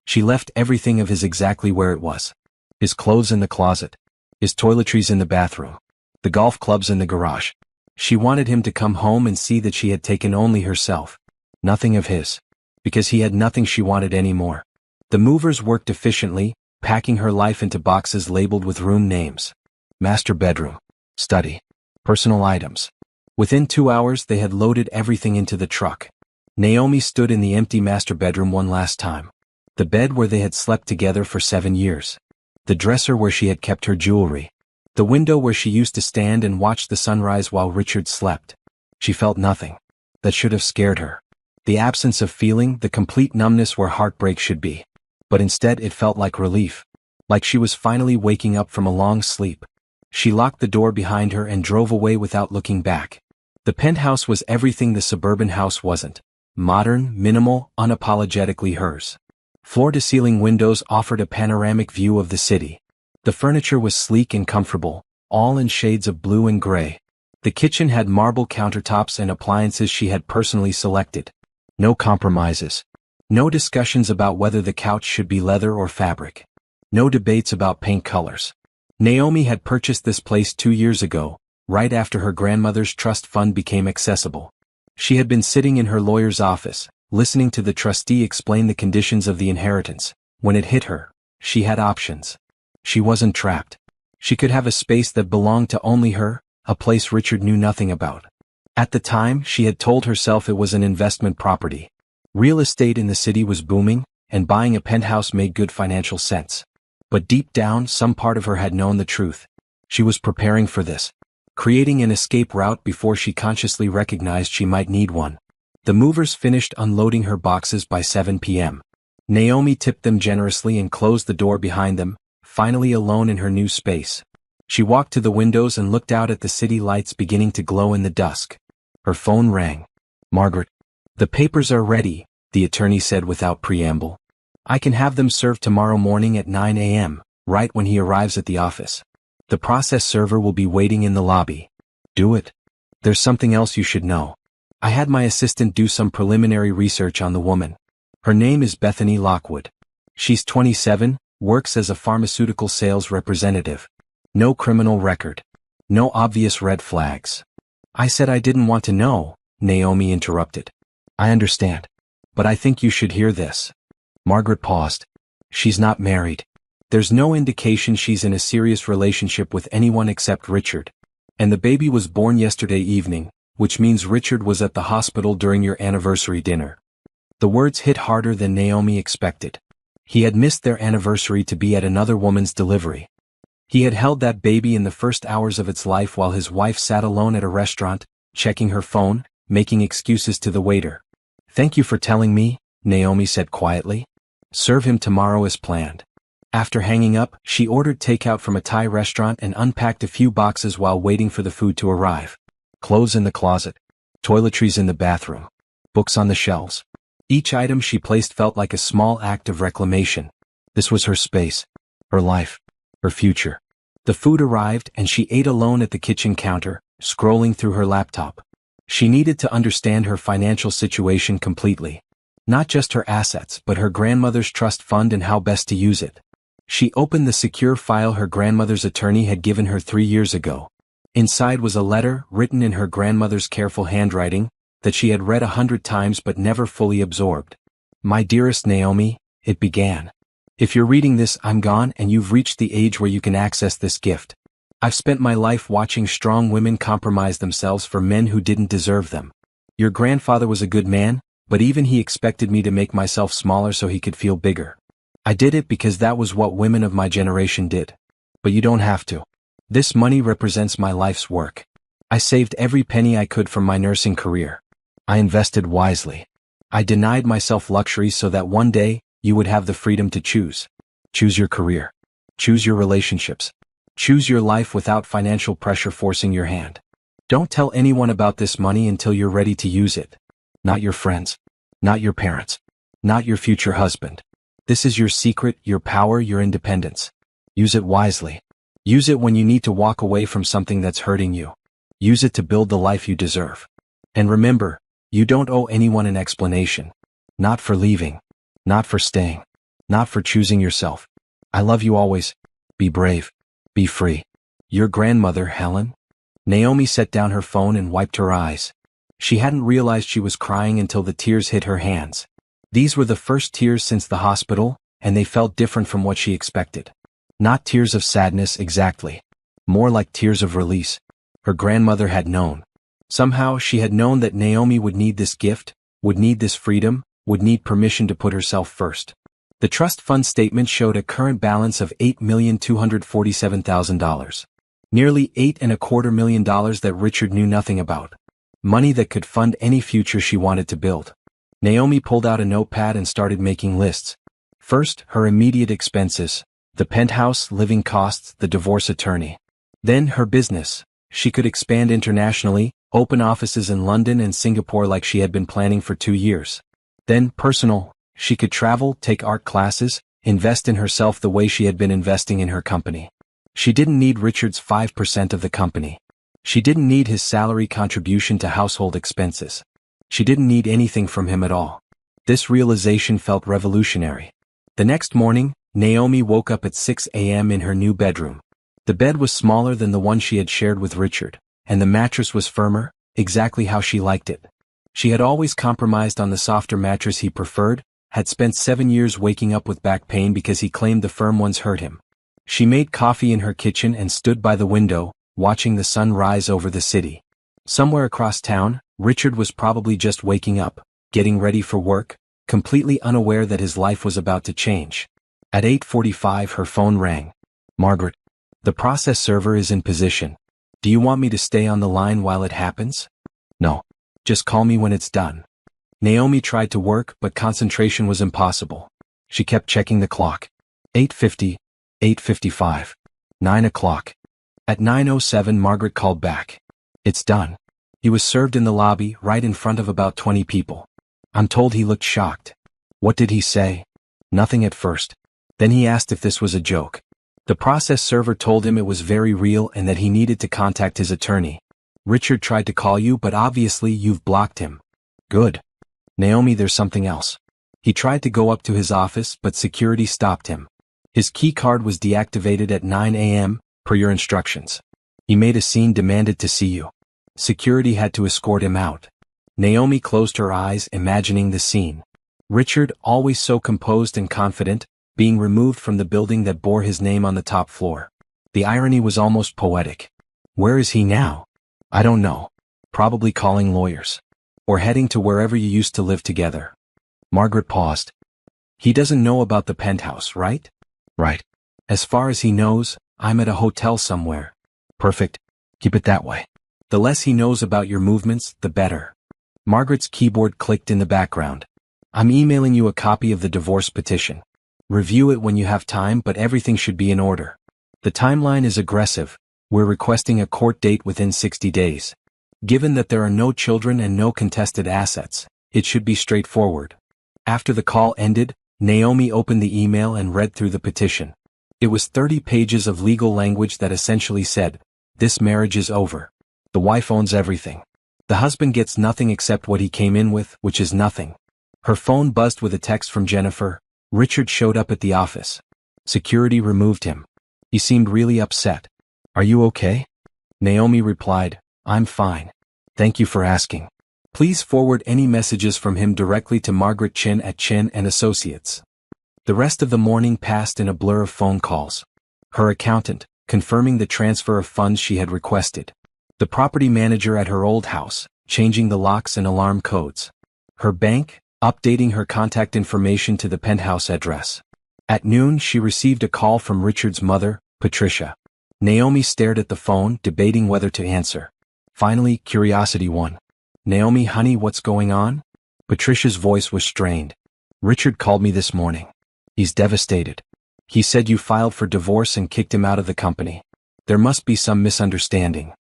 She left everything of his exactly where it was. His clothes in the closet. His toiletries in the bathroom. The golf clubs in the garage. She wanted him to come home and see that she had taken only herself. Nothing of his. Because he had nothing she wanted anymore. The movers worked efficiently, packing her life into boxes labeled with room names. Master bedroom. Study. Personal items. Within 2 hours they had loaded everything into the truck. Naomi stood in the empty master bedroom one last time. The bed where they had slept together for 7 years. The dresser where she had kept her jewelry. The window where she used to stand and watch the sunrise while Richard slept. She felt nothing. That should have scared her. The absence of feeling, the complete numbness where heartbreak should be. But instead it felt like relief. Like she was finally waking up from a long sleep. She locked the door behind her and drove away without looking back. The penthouse was everything the suburban house wasn't. Modern, minimal, unapologetically hers. Floor-to-ceiling windows offered a panoramic view of the city. The furniture was sleek and comfortable, all in shades of blue and gray. The kitchen had marble countertops and appliances she had personally selected. No compromises. No discussions about whether the couch should be leather or fabric. No debates about paint colors. Naomi had purchased this place 2 years ago, right after her grandmother's trust fund became accessible. She had been sitting in her lawyer's office, listening to the trustee explain the conditions of the inheritance. When it hit her, she had options. She wasn't trapped. She could have a space that belonged to only her, a place Richard knew nothing about. At the time, she had told herself it was an investment property. Real estate in the city was booming, and buying a penthouse made good financial sense. But deep down, some part of her had known the truth. She was preparing for this. Creating an escape route before she consciously recognized she might need one. The movers finished unloading her boxes by 7 p.m. Naomi tipped them generously and closed the door behind them, finally alone in her new space. She walked to the windows and looked out at the city lights beginning to glow in the dusk. Her phone rang. "Margaret. The papers are ready," the attorney said without preamble. "I can have them served tomorrow morning at 9 a.m., right when he arrives at the office. The process server will be waiting in the lobby." "Do it. There's something else you should know. I had my assistant do some preliminary research on the woman. Her name is Bethany Lockwood. She's 27, works as a pharmaceutical sales representative. No criminal record. No obvious red flags." "I said I didn't want to know," Naomi interrupted. "I understand. But I think you should hear this." Margaret paused. "She's not married. There's no indication she's in a serious relationship with anyone except Richard. And the baby was born yesterday evening, which means Richard was at the hospital during your anniversary dinner." The words hit harder than Naomi expected. He had missed their anniversary to be at another woman's delivery. He had held that baby in the first hours of its life while his wife sat alone at a restaurant, checking her phone, making excuses to the waiter. "Thank you for telling me," Naomi said quietly. "Serve him tomorrow as planned." After hanging up, she ordered takeout from a Thai restaurant and unpacked a few boxes while waiting for the food to arrive. Clothes in the closet. Toiletries in the bathroom. Books on the shelves. Each item she placed felt like a small act of reclamation. This was her space. Her life. Her future. The food arrived and she ate alone at the kitchen counter, scrolling through her laptop. She needed to understand her financial situation completely. Not just her assets but her grandmother's trust fund and how best to use it. She opened the secure file her grandmother's attorney had given her 3 years ago. Inside was a letter, written in her grandmother's careful handwriting, that she had read 100 times but never fully absorbed. "My dearest Naomi," it began. "If you're reading this, I'm gone and you've reached the age where you can access this gift. I've spent my life watching strong women compromise themselves for men who didn't deserve them. Your grandfather was a good man, but even he expected me to make myself smaller so he could feel bigger. I did it because that was what women of my generation did. But you don't have to. This money represents my life's work. I saved every penny I could from my nursing career. I invested wisely. I denied myself luxury so that one day, you would have the freedom to choose. Choose your career. Choose your relationships. Choose your life without financial pressure forcing your hand. Don't tell anyone about this money until you're ready to use it. Not your friends. Not your parents. Not your future husband. This is your secret, your power, your independence. Use it wisely. Use it when you need to walk away from something that's hurting you. Use it to build the life you deserve. And remember, you don't owe anyone an explanation. Not for leaving. Not for staying. Not for choosing yourself. I love you always. Be brave. Be free. Your grandmother, Helen. Naomi set down her phone and wiped her eyes. She hadn't realized she was crying until the tears hit her hands. These were the first tears since the hospital, and they felt different from what she expected. Not tears of sadness exactly. More like tears of release. Her grandmother had known. Somehow she had known that Naomi would need this gift, would need this freedom, would need permission to put herself first. The trust fund statement showed a current balance of $8,247,000. Nearly $8.25 million that Richard knew nothing about. Money that could fund any future she wanted to build. Naomi pulled out a notepad and started making lists. First, her immediate expenses. The penthouse, living costs, the divorce attorney. Then, her business. She could expand internationally, open offices in London and Singapore like she had been planning for 2 years. Then, personal. She could travel, take art classes, invest in herself the way she had been investing in her company. She didn't need Richard's 5% of the company. She didn't need his salary contribution to household expenses. She didn't need anything from him at all. This realization felt revolutionary. The next morning, Naomi woke up at 6 a.m. in her new bedroom. The bed was smaller than the one she had shared with Richard, and the mattress was firmer, exactly how she liked it. She had always compromised on the softer mattress he preferred, had spent 7 years waking up with back pain because he claimed the firm ones hurt him. She made coffee in her kitchen and stood by the window, watching the sun rise over the city. Somewhere across town, Richard was probably just waking up, getting ready for work, completely unaware that his life was about to change. At 8:45 her phone rang. Margaret. The process server is in position. Do you want me to stay on the line while it happens? No. Just call me when it's done. Naomi tried to work, but concentration was impossible. She kept checking the clock. 8:50, 8:55, 9 o'clock. At 9:07 Margaret called back. It's done. He was served in the lobby, right in front of about 20 people. I'm told he looked shocked. What did he say? Nothing at first. Then he asked if this was a joke. The process server told him it was very real and that he needed to contact his attorney. Richard tried to call you, but obviously you've blocked him. Good. Naomi, there's something else. He tried to go up to his office, but security stopped him. His key card was deactivated at 9 a.m., per your instructions. He made a scene, demanded to see you. Security had to escort him out. Naomi closed her eyes, imagining the scene. Richard, always so composed and confident, being removed from the building that bore his name on the top floor. The irony was almost poetic. Where is he now? I don't know. Probably calling lawyers. Or heading to wherever you used to live together. Margaret paused. He doesn't know about the penthouse, right? Right. As far as he knows, I'm at a hotel somewhere. Perfect. Keep it that way. The less he knows about your movements, the better. Margaret's keyboard clicked in the background. I'm emailing you a copy of the divorce petition. Review it when you have time, but everything should be in order. The timeline is aggressive. We're requesting a court date within 60 days. Given that there are no children and no contested assets, it should be straightforward. After the call ended, Naomi opened the email and read through the petition. It was 30 pages of legal language that essentially said, this marriage is over. The wife owns everything. The husband gets nothing except what he came in with, which is nothing. Her phone buzzed with a text from Jennifer. Richard showed up at the office. Security removed him. He seemed really upset. Are you okay? Naomi replied, I'm fine. Thank you for asking. Please forward any messages from him directly to Margaret Chin at Chin & Associates. The rest of the morning passed in a blur of phone calls. Her accountant, confirming the transfer of funds she had requested. The property manager at her old house, changing the locks and alarm codes. Her bank, updating her contact information to the penthouse address. At noon she received a call from Richard's mother, Patricia. Naomi stared at the phone, debating whether to answer. Finally, curiosity won. Naomi, honey, what's going on? Patricia's voice was strained. Richard called me this morning. He's devastated. He said you filed for divorce and kicked him out of the company. There must be some misunderstanding.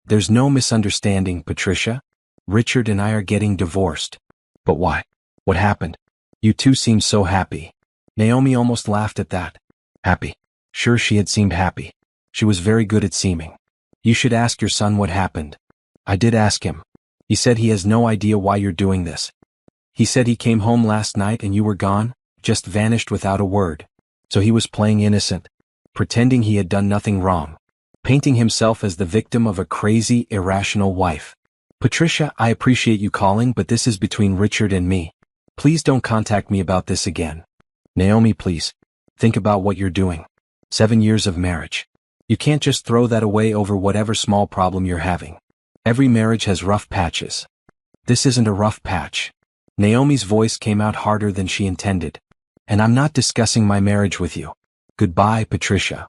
There's no misunderstanding, Patricia. Richard and I are getting divorced. But why? What happened? You two seem so happy. Naomi almost laughed at that. Happy. Sure, she had seemed happy. She was very good at seeming. You should ask your son what happened. I did ask him. He said he has no idea why you're doing this. He said he came home last night and you were gone, just vanished without a word. So he was playing innocent, pretending he had done nothing wrong, painting himself as the victim of a crazy, irrational wife. Patricia, I appreciate you calling, but this is between Richard and me. Please don't contact me about this again. Naomi, please. Think about what you're doing. 7 years of marriage. You can't just throw that away over whatever small problem you're having. Every marriage has rough patches. This isn't a rough patch. Naomi's voice came out harder than she intended. And I'm not discussing my marriage with you. Goodbye, Patricia.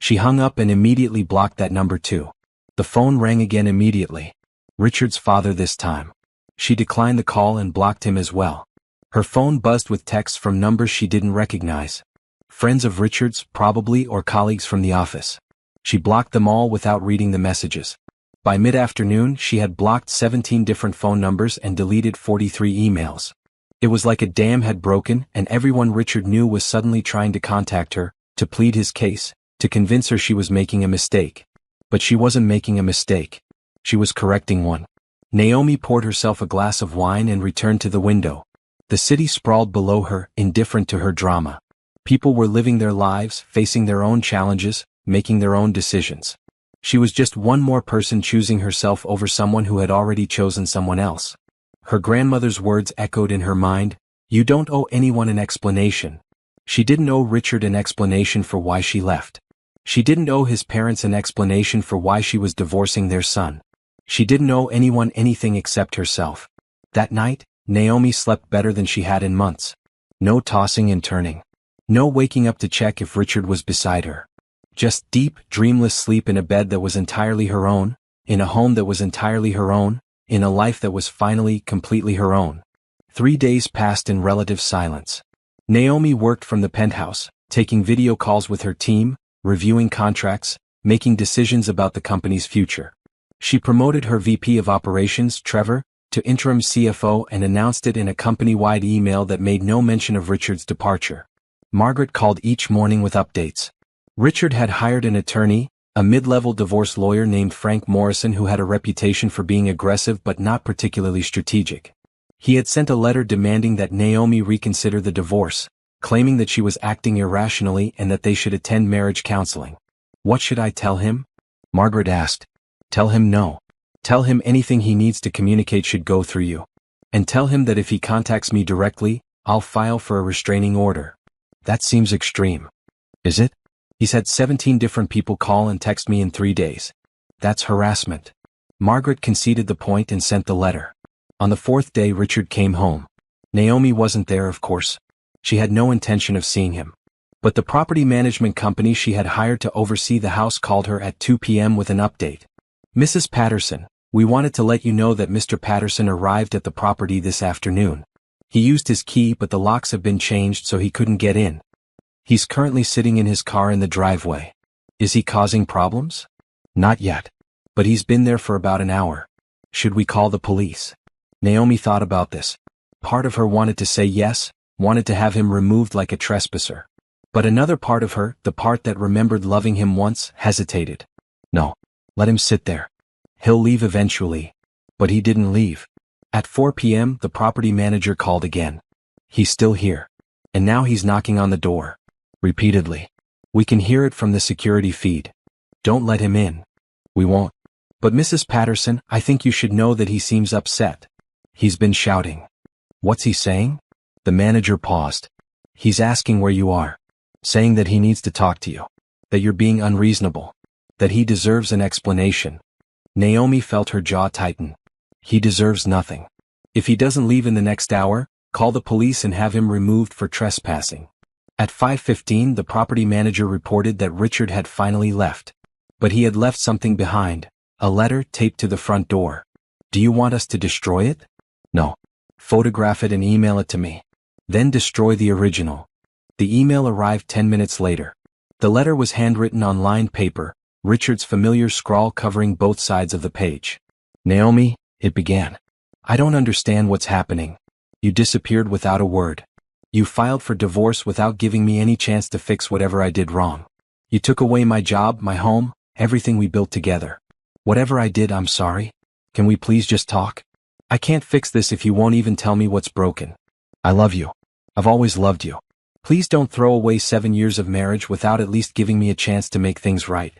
She hung up and immediately blocked that number too. The phone rang again immediately. Richard's father this time. She declined the call and blocked him as well. Her phone buzzed with texts from numbers she didn't recognize. Friends of Richard's, probably, or colleagues from the office. She blocked them all without reading the messages. By mid-afternoon, she had blocked 17 different phone numbers and deleted 43 emails. It was like a dam had broken and everyone Richard knew was suddenly trying to contact her, to plead his case, to convince her she was making a mistake. But she wasn't making a mistake. She was correcting one. Naomi poured herself a glass of wine and returned to the window. The city sprawled below her, indifferent to her drama. People were living their lives, facing their own challenges, making their own decisions. She was just one more person choosing herself over someone who had already chosen someone else. Her grandmother's words echoed in her mind, "You don't owe anyone an explanation." She didn't owe Richard an explanation for why she left. She didn't owe his parents an explanation for why she was divorcing their son. She didn't owe anyone anything except herself. That night, Naomi slept better than she had in months. No tossing and turning. No waking up to check if Richard was beside her. Just deep, dreamless sleep in a bed that was entirely her own, in a home that was entirely her own, in a life that was finally, completely her own. 3 days passed in relative silence. Naomi worked from the penthouse, taking video calls with her team, reviewing contracts, making decisions about the company's future. She promoted her VP of Operations, Trevor, to interim CFO and announced it in a company-wide email that made no mention of Richard's departure. Margaret called each morning with updates. Richard had hired an attorney, a mid-level divorce lawyer named Frank Morrison who had a reputation for being aggressive but not particularly strategic. He had sent a letter demanding that Naomi reconsider the divorce, claiming that she was acting irrationally and that they should attend marriage counseling. What should I tell him? Margaret asked. Tell him no. Tell him anything he needs to communicate should go through you. And tell him that if he contacts me directly, I'll file for a restraining order. That seems extreme. Is it? He's had 17 different people call and text me in 3 days. That's harassment. Margaret conceded the point and sent the letter. On the 4th day Richard came home. Naomi wasn't there, of course. She had no intention of seeing him. But the property management company she had hired to oversee the house called her at 2 p.m. with an update. Mrs. Patterson, we wanted to let you know that Mr. Patterson arrived at the property this afternoon. He used his key but the locks have been changed so he couldn't get in. He's currently sitting in his car in the driveway. Is he causing problems? Not yet. But he's been there for about an hour. Should we call the police? Naomi thought about this. Part of her wanted to say yes, wanted to have him removed like a trespasser. But another part of her, the part that remembered loving him once, hesitated. No. Let him sit there. He'll leave eventually. But he didn't leave. At 4 p.m. the property manager called again. He's still here. And now he's knocking on the door. Repeatedly. We can hear it from the security feed. Don't let him in. We won't. But Mrs. Patterson, I think you should know that he seems upset. He's been shouting. What's he saying? The manager paused. He's asking where you are. Saying that he needs to talk to you. That you're being unreasonable. That he deserves an explanation. Naomi felt her jaw tighten. He deserves nothing. If he doesn't leave in the next hour, call the police and have him removed for trespassing. At 5:15 the property manager reported that Richard had finally left. But he had left something behind, a letter taped to the front door. Do you want us to destroy it? No. Photograph it and email it to me. Then destroy the original. The email arrived 10 minutes later. The letter was handwritten on lined paper, Richard's familiar scrawl covering both sides of the page. "Naomi," it began. "I don't understand what's happening. You disappeared without a word. You filed for divorce without giving me any chance to fix whatever I did wrong. You took away my job, my home, everything we built together. Whatever I did, I'm sorry. Can we please just talk? I can't fix this if you won't even tell me what's broken. I love you. I've always loved you. Please don't throw away 7 years of marriage without at least giving me a chance to make things right.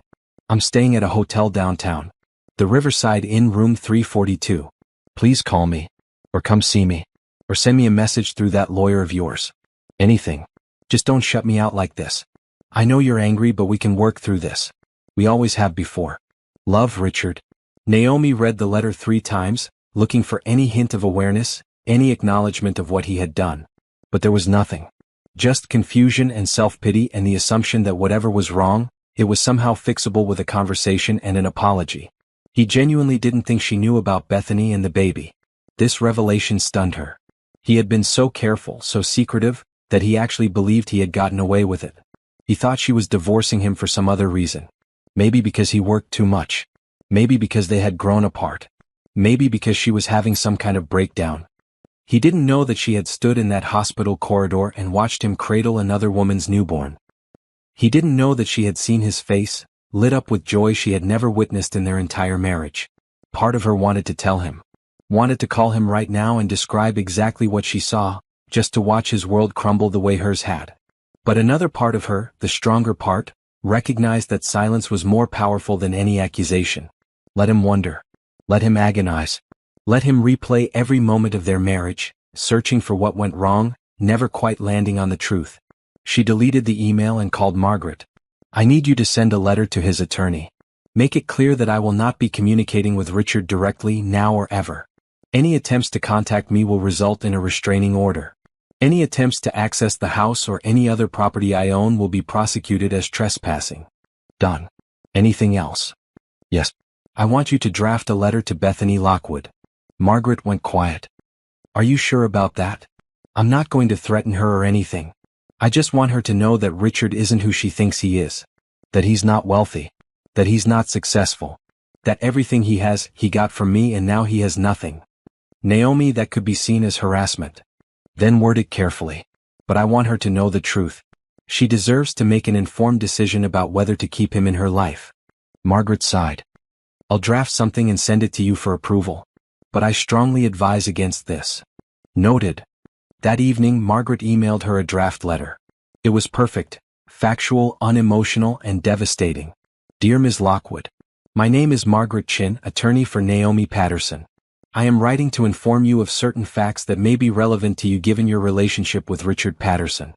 I'm staying at a hotel downtown. The Riverside Inn, room 342. Please call me. Or come see me. Or send me a message through that lawyer of yours. Anything. Just don't shut me out like this. I know you're angry, but we can work through this. We always have before. Love, Richard." Naomi read the letter 3 times, looking for any hint of awareness, any acknowledgement of what he had done. But there was nothing. Just confusion and self-pity and the assumption that whatever was wrong, it was somehow fixable with a conversation and an apology. He genuinely didn't think she knew about Bethany and the baby. This revelation stunned her. He had been so careful, so secretive, that he actually believed he had gotten away with it. He thought she was divorcing him for some other reason. Maybe because he worked too much. Maybe because they had grown apart. Maybe because she was having some kind of breakdown. He didn't know that she had stood in that hospital corridor and watched him cradle another woman's newborn. He didn't know that she had seen his face, lit up with joy she had never witnessed in their entire marriage. Part of her wanted to tell him. Wanted to call him right now and describe exactly what she saw, just to watch his world crumble the way hers had. But another part of her, the stronger part, recognized that silence was more powerful than any accusation. Let him wonder. Let him agonize. Let him replay every moment of their marriage, searching for what went wrong, never quite landing on the truth. She deleted the email and called Margaret. "I need you to send a letter to his attorney. Make it clear that I will not be communicating with Richard directly now or ever. Any attempts to contact me will result in a restraining order. Any attempts to access the house or any other property I own will be prosecuted as trespassing. Done. Anything else?" "Yes. I want you to draft a letter to Bethany Lockwood." Margaret went quiet. "Are you sure about that? I'm not going to threaten her or anything. I just want her to know that Richard isn't who she thinks he is. That he's not wealthy. That he's not successful. That everything he has, he got from me and now he has nothing." "Naomi, that could be seen as harassment. Then word it carefully. But I want her to know the truth. She deserves to make an informed decision about whether to keep him in her life." Margaret sighed. "I'll draft something and send it to you for approval. But I strongly advise against this." Noted. That evening, Margaret emailed her a draft letter. It was perfect, factual, unemotional, and devastating. "Dear Ms. Lockwood, my name is Margaret Chin, attorney for Naomi Patterson. I am writing to inform you of certain facts that may be relevant to you given your relationship with Richard Patterson.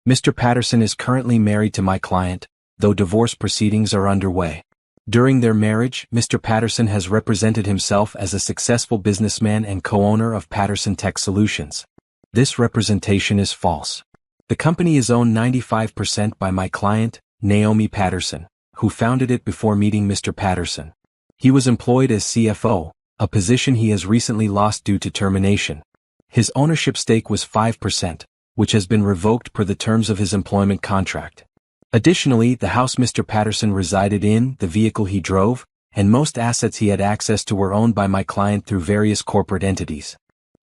Mr. Patterson is currently married to my client, though divorce proceedings are underway. During their marriage, Mr. Patterson has represented himself as a successful businessman and co-owner of Patterson Tech Solutions. This representation is false. The company is owned 95% by my client, Naomi Patterson, who founded it before meeting Mr. Patterson. He was employed as CFO, a position he has recently lost due to termination. His ownership stake was 5%, which has been revoked per the terms of his employment contract. Additionally, the house Mr. Patterson resided in, the vehicle he drove, and most assets he had access to were owned by my client through various corporate entities.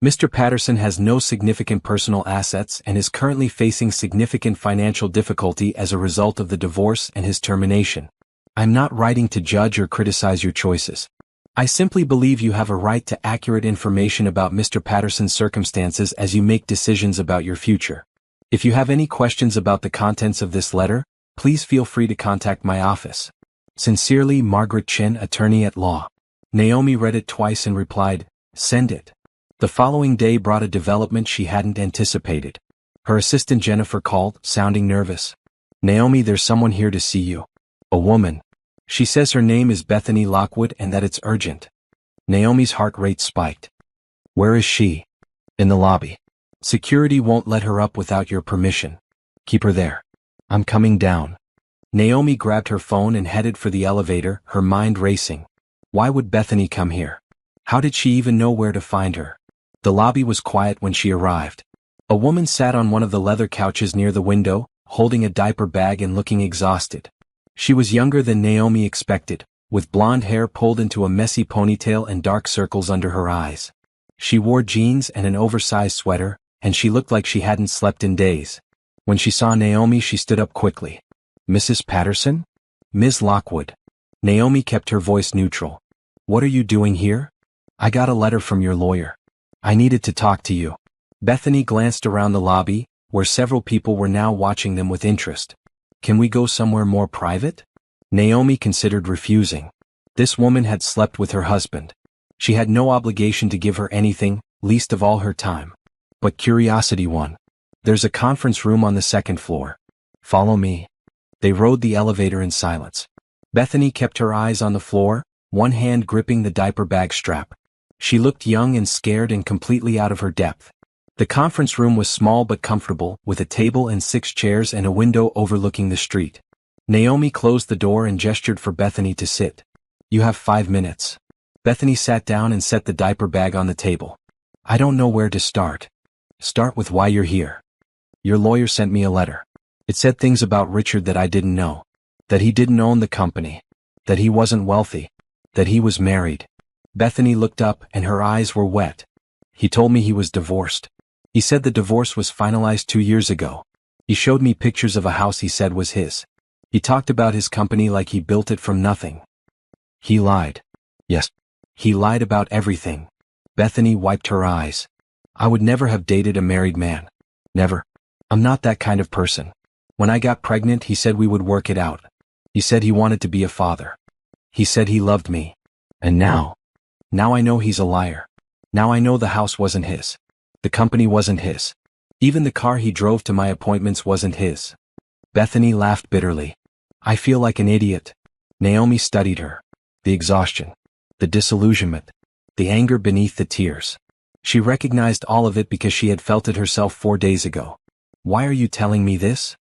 Mr. Patterson has no significant personal assets and is currently facing significant financial difficulty as a result of the divorce and his termination. I'm not writing to judge or criticize your choices. I simply believe you have a right to accurate information about Mr. Patterson's circumstances as you make decisions about your future. If you have any questions about the contents of this letter, please feel free to contact my office. Sincerely, Margaret Chin, attorney at law. Naomi read it twice and replied, "Send it." The following day brought a development she hadn't anticipated. Her assistant Jennifer called, sounding nervous. "Naomi, there's someone here to see you. A woman. She says her name is Bethany Lockwood and that it's urgent." Naomi's heart rate spiked. "Where is she?" "In the lobby. Security won't let her up without your permission. Keep her there." "I'm coming down." Naomi grabbed her phone and headed for the elevator, her mind racing. Why would Bethany come here? How did she even know where to find her? The lobby was quiet when she arrived. A woman sat on one of the leather couches near the window, holding a diaper bag and looking exhausted. She was younger than Naomi expected, with blonde hair pulled into a messy ponytail and dark circles under her eyes. She wore jeans and an oversized sweater, and she looked like she hadn't slept in days. When she saw Naomi, she stood up quickly. "Mrs. Patterson?" "Ms. Lockwood." Naomi kept her voice neutral. "What are you doing here?" "I got a letter from your lawyer. I needed to talk to you." Bethany glanced around the lobby, where several people were now watching them with interest. "Can we go somewhere more private?" Naomi considered refusing. This woman had slept with her husband. She had no obligation to give her anything, least of all her time. But curiosity won. "There's a conference room on the second floor. Follow me." They rode the elevator in silence. Bethany kept her eyes on the floor, one hand gripping the diaper bag strap. She looked young and scared and completely out of her depth. The conference room was small but comfortable, with a table and 6 chairs and a window overlooking the street. Naomi closed the door and gestured for Bethany to sit. "You have 5 minutes." Bethany sat down and set the diaper bag on the table. "I don't know where to start." "Start with why you're here." "Your lawyer sent me a letter. It said things about Richard that I didn't know. That he didn't own the company. That he wasn't wealthy. That he was married." Bethany looked up and her eyes were wet. "He told me he was divorced. He said the divorce was finalized 2 years ago. He showed me pictures of a house he said was his. He talked about his company like he built it from nothing." "He lied." "Yes. He lied about everything." Bethany wiped her eyes. "I would never have dated a married man. Never. I'm not that kind of person. When I got pregnant, he said we would work it out. He said he wanted to be a father. He said he loved me. And now I know he's a liar. Now I know the house wasn't his. The company wasn't his. Even the car he drove to my appointments wasn't his." Bethany laughed bitterly. "I feel like an idiot." Naomi studied her. The exhaustion. The disillusionment. The anger beneath the tears. She recognized all of it because she had felt it herself 4 days ago. "Why are you telling me this?"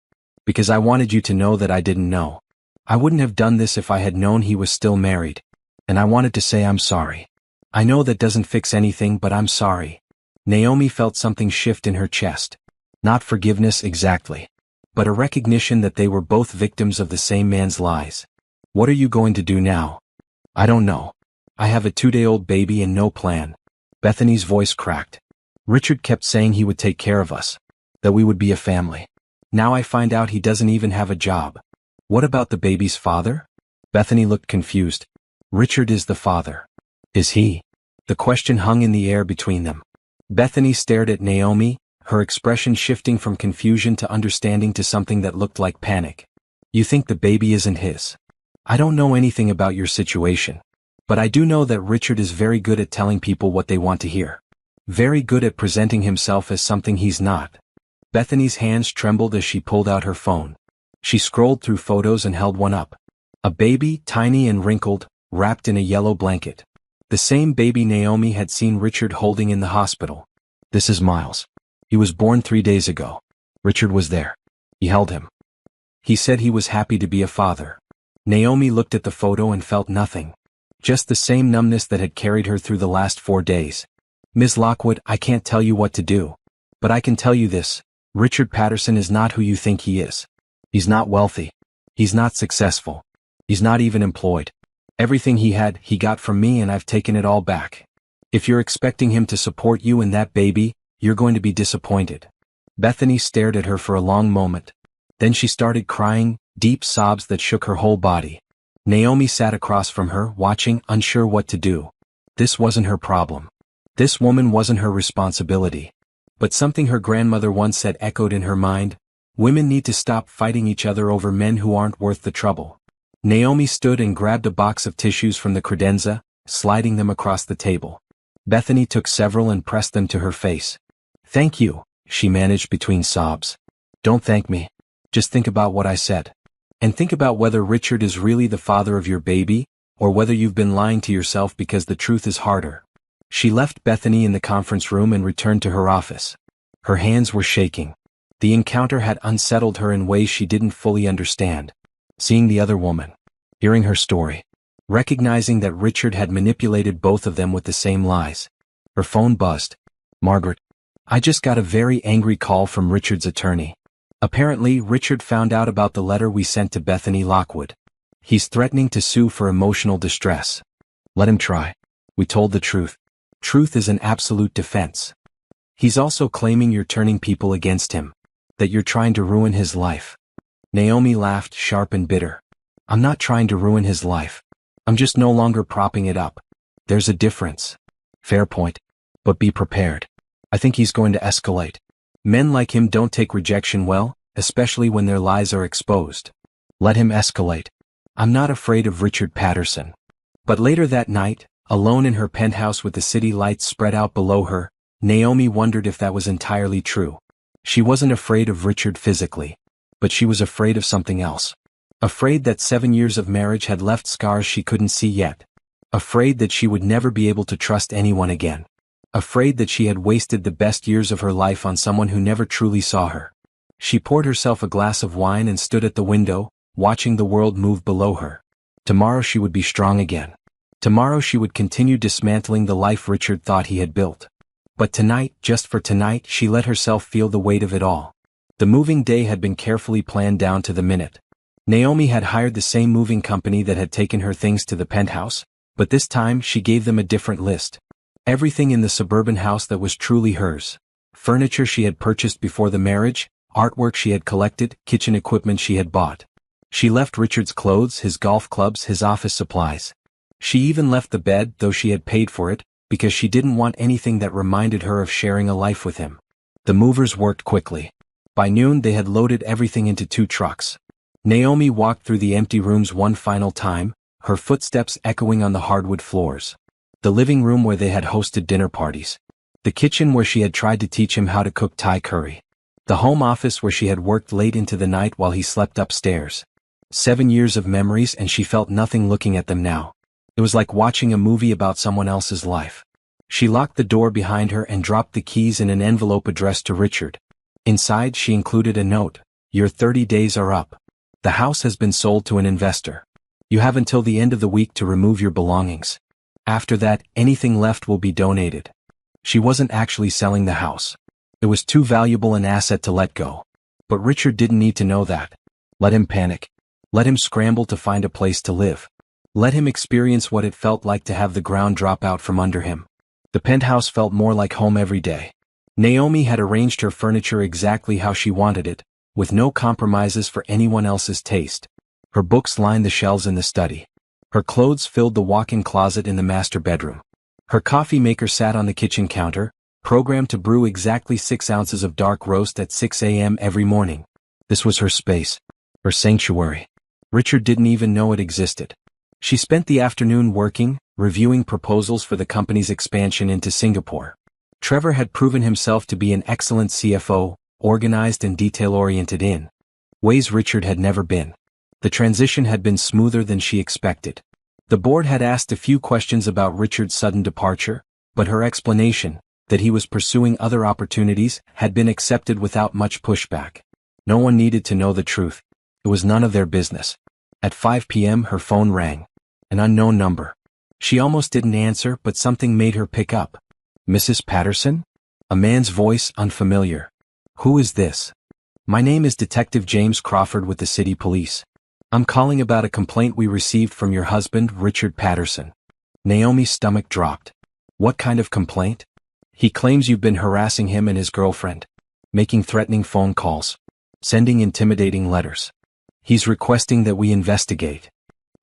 "Because I wanted you to know that I didn't know. I wouldn't have done this if I had known he was still married. And I wanted to say I'm sorry. I know that doesn't fix anything, but I'm sorry." Naomi felt something shift in her chest. Not forgiveness exactly, but a recognition that they were both victims of the same man's lies. "What are you going to do now?" "I don't know. I have a 2-day-old baby and no plan." Bethany's voice cracked. "Richard kept saying he would take care of us. That we would be a family. Now I find out he doesn't even have a job. What about the baby's father?" Bethany looked confused. "Richard is the father." "Is he?" The question hung in the air between them. Bethany stared at Naomi, her expression shifting from confusion to understanding to something that looked like panic. "You think the baby isn't his?" "I don't know anything about your situation. But I do know that Richard is very good at telling people what they want to hear. Very good at presenting himself as something he's not." Bethany's hands trembled as she pulled out her phone. She scrolled through photos and held one up. A baby, tiny and wrinkled, wrapped in a yellow blanket. The same baby Naomi had seen Richard holding in the hospital. "This is Miles. He was born 3 days ago. Richard was there. He held him. He said he was happy to be a father." Naomi looked at the photo and felt nothing. Just the same numbness that had carried her through the last 4 days. "Ms. Lockwood, I can't tell you what to do. But I can tell you this. Richard Patterson is not who you think he is. He's not wealthy. He's not successful. He's not even employed. Everything he had, he got from me, and I've taken it all back. If you're expecting him to support you and that baby, you're going to be disappointed." Bethany stared at her for a long moment. Then she started crying, deep sobs that shook her whole body. Naomi sat across from her, watching, unsure what to do. This wasn't her problem. This woman wasn't her responsibility. But something her grandmother once said echoed in her mind: women need to stop fighting each other over men who aren't worth the trouble. Naomi stood and grabbed a box of tissues from the credenza, sliding them across the table. Bethany took several and pressed them to her face. "Thank you," she managed between sobs. "Don't thank me. Just think about what I said. And think about whether Richard is really the father of your baby, or whether you've been lying to yourself because the truth is harder." She left Bethany in the conference room and returned to her office. Her hands were shaking. The encounter had unsettled her in ways she didn't fully understand. Seeing the other woman. Hearing her story. Recognizing that Richard had manipulated both of them with the same lies. Her phone buzzed. "Margaret, I just got a very angry call from Richard's attorney. Apparently, Richard found out about the letter we sent to Bethany Lockwood. He's threatening to sue for emotional distress. Let him try. We told the truth. Truth is an absolute defense. He's also claiming you're turning people against him. That you're trying to ruin his life. Naomi laughed, sharp and bitter. I'm not trying to ruin his life. I'm just no longer propping it up. There's a difference. Fair point. But be prepared. I think he's going to escalate. Men like him don't take rejection well, especially when their lies are exposed. Let him escalate. I'm not afraid of Richard Patterson. But later that night, alone in her penthouse with the city lights spread out below her, Naomi wondered if that was entirely true. She wasn't afraid of Richard physically. But she was afraid of something else. Afraid that 7 years of marriage had left scars she couldn't see yet. Afraid that she would never be able to trust anyone again. Afraid that she had wasted the best years of her life on someone who never truly saw her. She poured herself a glass of wine and stood at the window, watching the world move below her. Tomorrow she would be strong again. Tomorrow she would continue dismantling the life Richard thought he had built. But tonight, just for tonight, she let herself feel the weight of it all. The moving day had been carefully planned down to the minute. Naomi had hired the same moving company that had taken her things to the penthouse, but this time she gave them a different list. Everything in the suburban house that was truly hers. Furniture she had purchased before the marriage, artwork she had collected, kitchen equipment she had bought. She left Richard's clothes, his golf clubs, his office supplies. She even left the bed, though she had paid for it, because she didn't want anything that reminded her of sharing a life with him. The movers worked quickly. By noon they had loaded everything into 2 trucks. Naomi walked through the empty rooms one final time, her footsteps echoing on the hardwood floors. The living room where they had hosted dinner parties. The kitchen where she had tried to teach him how to cook Thai curry. The home office where she had worked late into the night while he slept upstairs. 7 years of memories and she felt nothing looking at them now. It was like watching a movie about someone else's life. She locked the door behind her and dropped the keys in an envelope addressed to Richard. Inside she included a note. Your 30 days are up. The house has been sold to an investor. You have until the end of the week to remove your belongings. After that, anything left will be donated. She wasn't actually selling the house. It was too valuable an asset to let go. But Richard didn't need to know that. Let him panic. Let him scramble to find a place to live. Let him experience what it felt like to have the ground drop out from under him. The penthouse felt more like home every day. Naomi had arranged her furniture exactly how she wanted it, with no compromises for anyone else's taste. Her books lined the shelves in the study. Her clothes filled the walk-in closet in the master bedroom. Her coffee maker sat on the kitchen counter, programmed to brew exactly 6 ounces of dark roast at 6 a.m. every morning. This was her space. Her sanctuary. Richard didn't even know it existed. She spent the afternoon working, reviewing proposals for the company's expansion into Singapore. Trevor had proven himself to be an excellent CFO, organized and detail-oriented in ways Richard had never been. The transition had been smoother than she expected. The board had asked a few questions about Richard's sudden departure, but her explanation, that he was pursuing other opportunities, had been accepted without much pushback. No one needed to know the truth. It was none of their business. At 5 p.m. her phone rang. An unknown number. She almost didn't answer, but something made her pick up. Mrs. Patterson? A man's voice, unfamiliar. Who is this? My name is Detective James Crawford with the city police. I'm calling about a complaint we received from your husband, Richard Patterson. Naomi's stomach dropped. What kind of complaint? He claims you've been harassing him and his girlfriend. Making threatening phone calls. Sending intimidating letters. He's requesting that we investigate.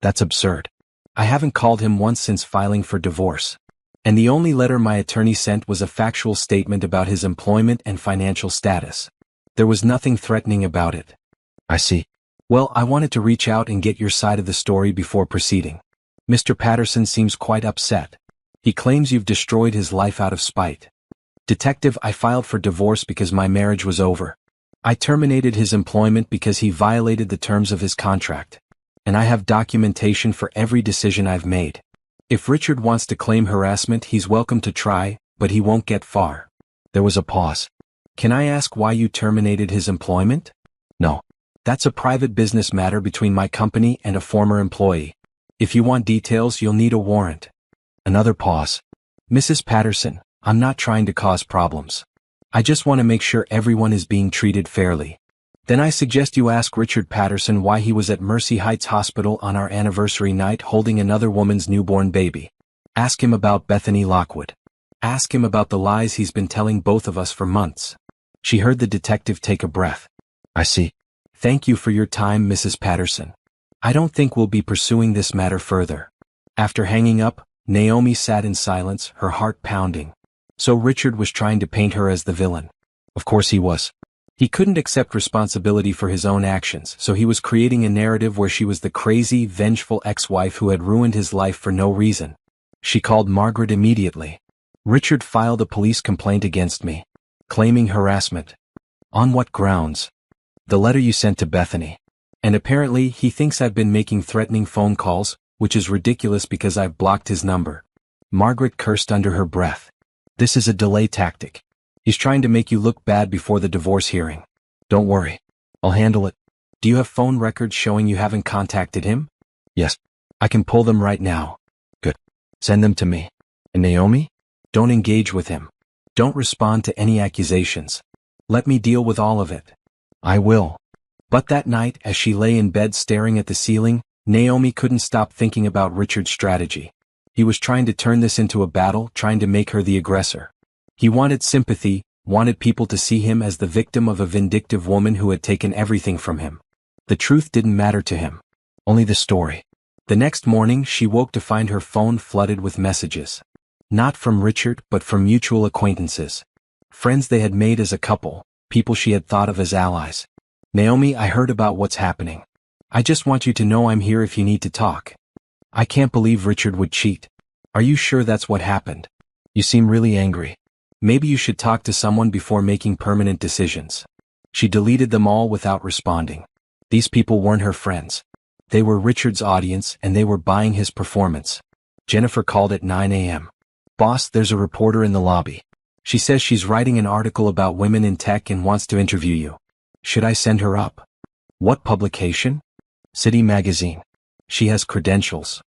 That's absurd. I haven't called him once since filing for divorce. And the only letter my attorney sent was a factual statement about his employment and financial status. There was nothing threatening about it. I see. Well, I wanted to reach out and get your side of the story before proceeding. Mr. Patterson seems quite upset. He claims you've destroyed his life out of spite. Detective, I filed for divorce because my marriage was over. I terminated his employment because he violated the terms of his contract. And I have documentation for every decision I've made. If Richard wants to claim harassment, he's welcome to try, but he won't get far. There was a pause. Can I ask why you terminated his employment? No. That's a private business matter between my company and a former employee. If you want details, you'll need a warrant. Another pause. Mrs. Patterson, I'm not trying to cause problems. I just want to make sure everyone is being treated fairly. Then I suggest you ask Richard Patterson why he was at Mercy Heights Hospital on our anniversary night holding another woman's newborn baby. Ask him about Bethany Lockwood. Ask him about the lies he's been telling both of us for months. She heard the detective take a breath. I see. Thank you for your time, Mrs. Patterson. I don't think we'll be pursuing this matter further. After hanging up, Naomi sat in silence, her heart pounding. So Richard was trying to paint her as the villain. Of course he was. He couldn't accept responsibility for his own actions, so he was creating a narrative where she was the crazy, vengeful ex-wife who had ruined his life for no reason. She called Margaret immediately. Richard filed a police complaint against me, claiming harassment. On what grounds? The letter you sent to Bethany. And apparently he thinks I've been making threatening phone calls, which is ridiculous because I've blocked his number. Margaret cursed under her breath. This is a delay tactic. He's trying to make you look bad before the divorce hearing. Don't worry. I'll handle it. Do you have phone records showing you haven't contacted him? Yes. I can pull them right now. Good. Send them to me. And Naomi? Don't engage with him. Don't respond to any accusations. Let me deal with all of it. I will. But that night, as she lay in bed staring at the ceiling, Naomi couldn't stop thinking about Richard's strategy. He was trying to turn this into a battle, trying to make her the aggressor. He wanted sympathy, wanted people to see him as the victim of a vindictive woman who had taken everything from him. The truth didn't matter to him. Only the story. The next morning, she woke to find her phone flooded with messages. Not from Richard, but from mutual acquaintances. Friends they had made as a couple, people she had thought of as allies. Naomi, I heard about what's happening. I just want you to know I'm here if you need to talk. I can't believe Richard would cheat. Are you sure that's what happened? You seem really angry. Maybe you should talk to someone before making permanent decisions. She deleted them all without responding. These people weren't her friends. They were Richard's audience and they were buying his performance. Jennifer called at 9 a.m. Boss, there's a reporter in the lobby. She says she's writing an article about women in tech and wants to interview you. Should I send her up? What publication? City Magazine. She has credentials.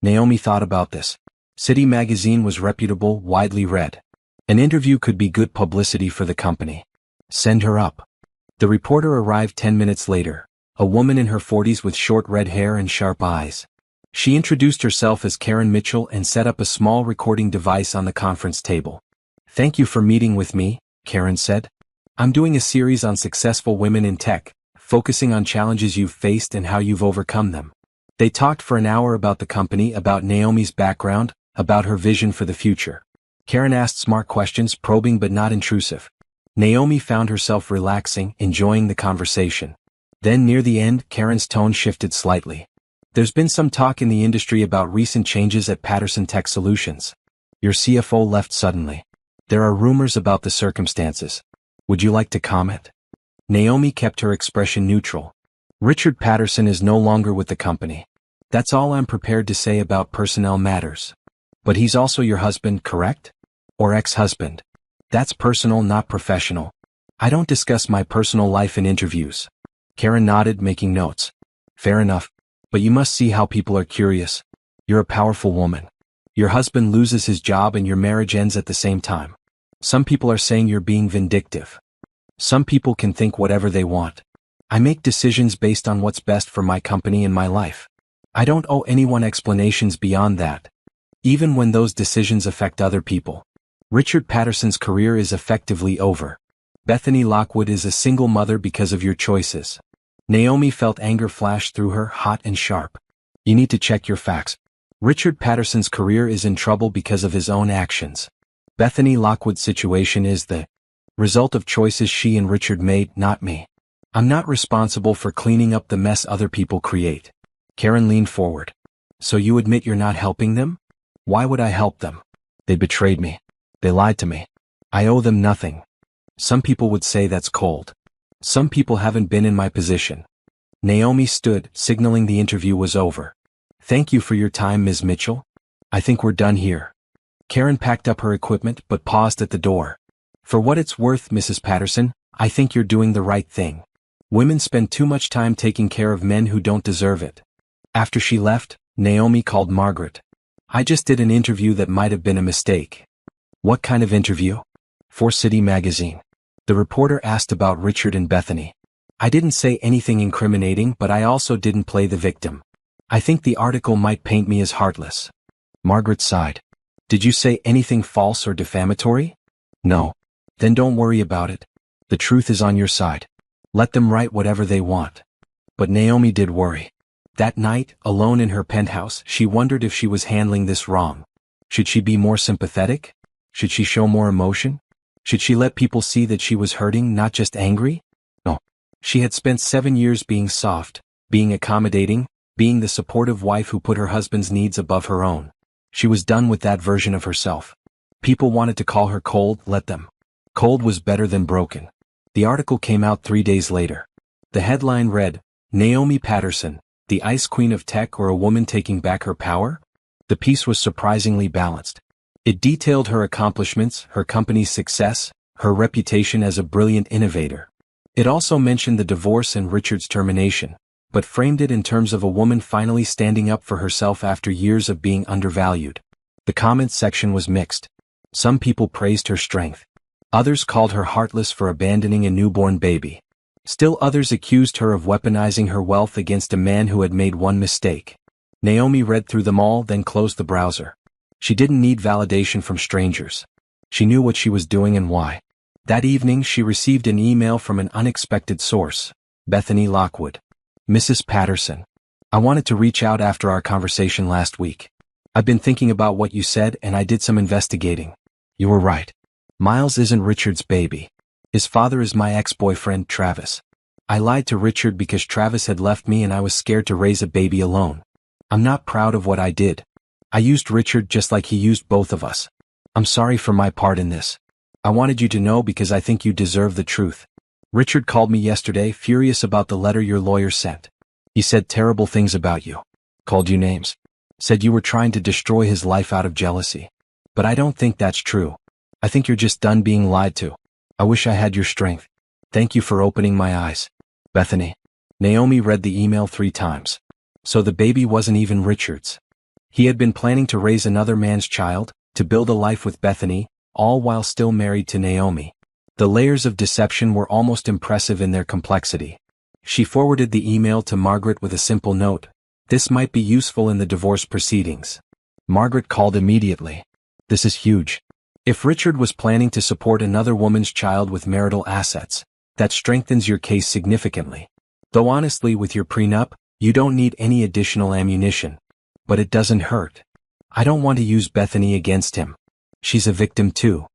Naomi thought about this. City Magazine was reputable, widely read. An interview could be good publicity for the company. Send her up. The reporter arrived 10 minutes later, a woman in her 40s with short red hair and sharp eyes. She introduced herself as Karen Mitchell and set up a small recording device on the conference table. Thank you for meeting with me, Karen said. I'm doing a series on successful women in tech, focusing on challenges you've faced and how you've overcome them. They talked for an hour about the company, about Naomi's background, about her vision for the future. Karen asked smart questions, probing but not intrusive. Naomi found herself relaxing, enjoying the conversation. Then near the end, Karen's tone shifted slightly. There's been some talk in the industry about recent changes at Patterson Tech Solutions. Your CFO left suddenly. There are rumors about the circumstances. Would you like to comment? Naomi kept her expression neutral. Richard Patterson is no longer with the company. That's all I'm prepared to say about personnel matters. But he's also your husband, correct? Or ex-husband. That's personal, not professional. I don't discuss my personal life in interviews. Karen nodded, making notes. Fair enough. But you must see how people are curious. You're a powerful woman. Your husband loses his job and your marriage ends at the same time. Some people are saying you're being vindictive. Some people can think whatever they want. I make decisions based on what's best for my company and my life. I don't owe anyone explanations beyond that. Even when those decisions affect other people. Richard Patterson's career is effectively over. Bethany Lockwood is a single mother because of your choices. Naomi felt anger flash through her, hot and sharp. You need to check your facts. Richard Patterson's career is in trouble because of his own actions. Bethany Lockwood's situation is the result of choices she and Richard made, not me. I'm not responsible for cleaning up the mess other people create. Karen leaned forward. So you admit you're not helping them? Why would I help them? They betrayed me. They lied to me. I owe them nothing. Some people would say that's cold. Some people haven't been in my position. Naomi stood, signaling the interview was over. Thank you for your time, Ms. Mitchell. I think we're done here. Karen packed up her equipment but paused at the door. For what it's worth, Mrs. Patterson, I think you're doing the right thing. Women spend too much time taking care of men who don't deserve it. After she left, Naomi called Margaret. I just did an interview that might have been a mistake. What kind of interview? For City Magazine. The reporter asked about Richard and Bethany. I didn't say anything incriminating, but I also didn't play the victim. I think the article might paint me as heartless. Margaret sighed. Did you say anything false or defamatory? No. Then don't worry about it. The truth is on your side. Let them write whatever they want. But Naomi did worry. That night, alone in her penthouse, she wondered if she was handling this wrong. Should she be more sympathetic? Should she show more emotion? Should she let people see that she was hurting, not just angry? No. She had spent 7 years being soft, being accommodating, being the supportive wife who put her husband's needs above her own. She was done with that version of herself. People wanted to call her cold, let them. Cold was better than broken. The article came out 3 days later. The headline read, Naomi Patterson, the ice queen of tech or a woman taking back her power? The piece was surprisingly balanced. It detailed her accomplishments, her company's success, her reputation as a brilliant innovator. It also mentioned the divorce and Richard's termination, but framed it in terms of a woman finally standing up for herself after years of being undervalued. The comments section was mixed. Some people praised her strength. Others called her heartless for abandoning a newborn baby. Still others accused her of weaponizing her wealth against a man who had made one mistake. Naomi read through them all, then closed the browser. She didn't need validation from strangers. She knew what she was doing and why. That evening she received an email from an unexpected source, Bethany Lockwood. Mrs. Patterson. I wanted to reach out after our conversation last week. I've been thinking about what you said and I did some investigating. You were right. Miles isn't Richard's baby. His father is my ex-boyfriend, Travis. I lied to Richard because Travis had left me and I was scared to raise a baby alone. I'm not proud of what I did. I used Richard just like he used both of us. I'm sorry for my part in this. I wanted you to know because I think you deserve the truth. Richard called me yesterday, furious about the letter your lawyer sent. He said terrible things about you. Called you names. Said you were trying to destroy his life out of jealousy. But I don't think that's true. I think you're just done being lied to. I wish I had your strength. Thank you for opening my eyes. Bethany. Naomi read the email 3 times. So the baby wasn't even Richard's. He had been planning to raise another man's child, to build a life with Bethany, all while still married to Naomi. The layers of deception were almost impressive in their complexity. She forwarded the email to Margaret with a simple note. This might be useful in the divorce proceedings. Margaret called immediately. This is huge. If Richard was planning to support another woman's child with marital assets, that strengthens your case significantly. Though honestly, with your prenup, you don't need any additional ammunition. But it doesn't hurt. I don't want to use Bethany against him. She's a victim too.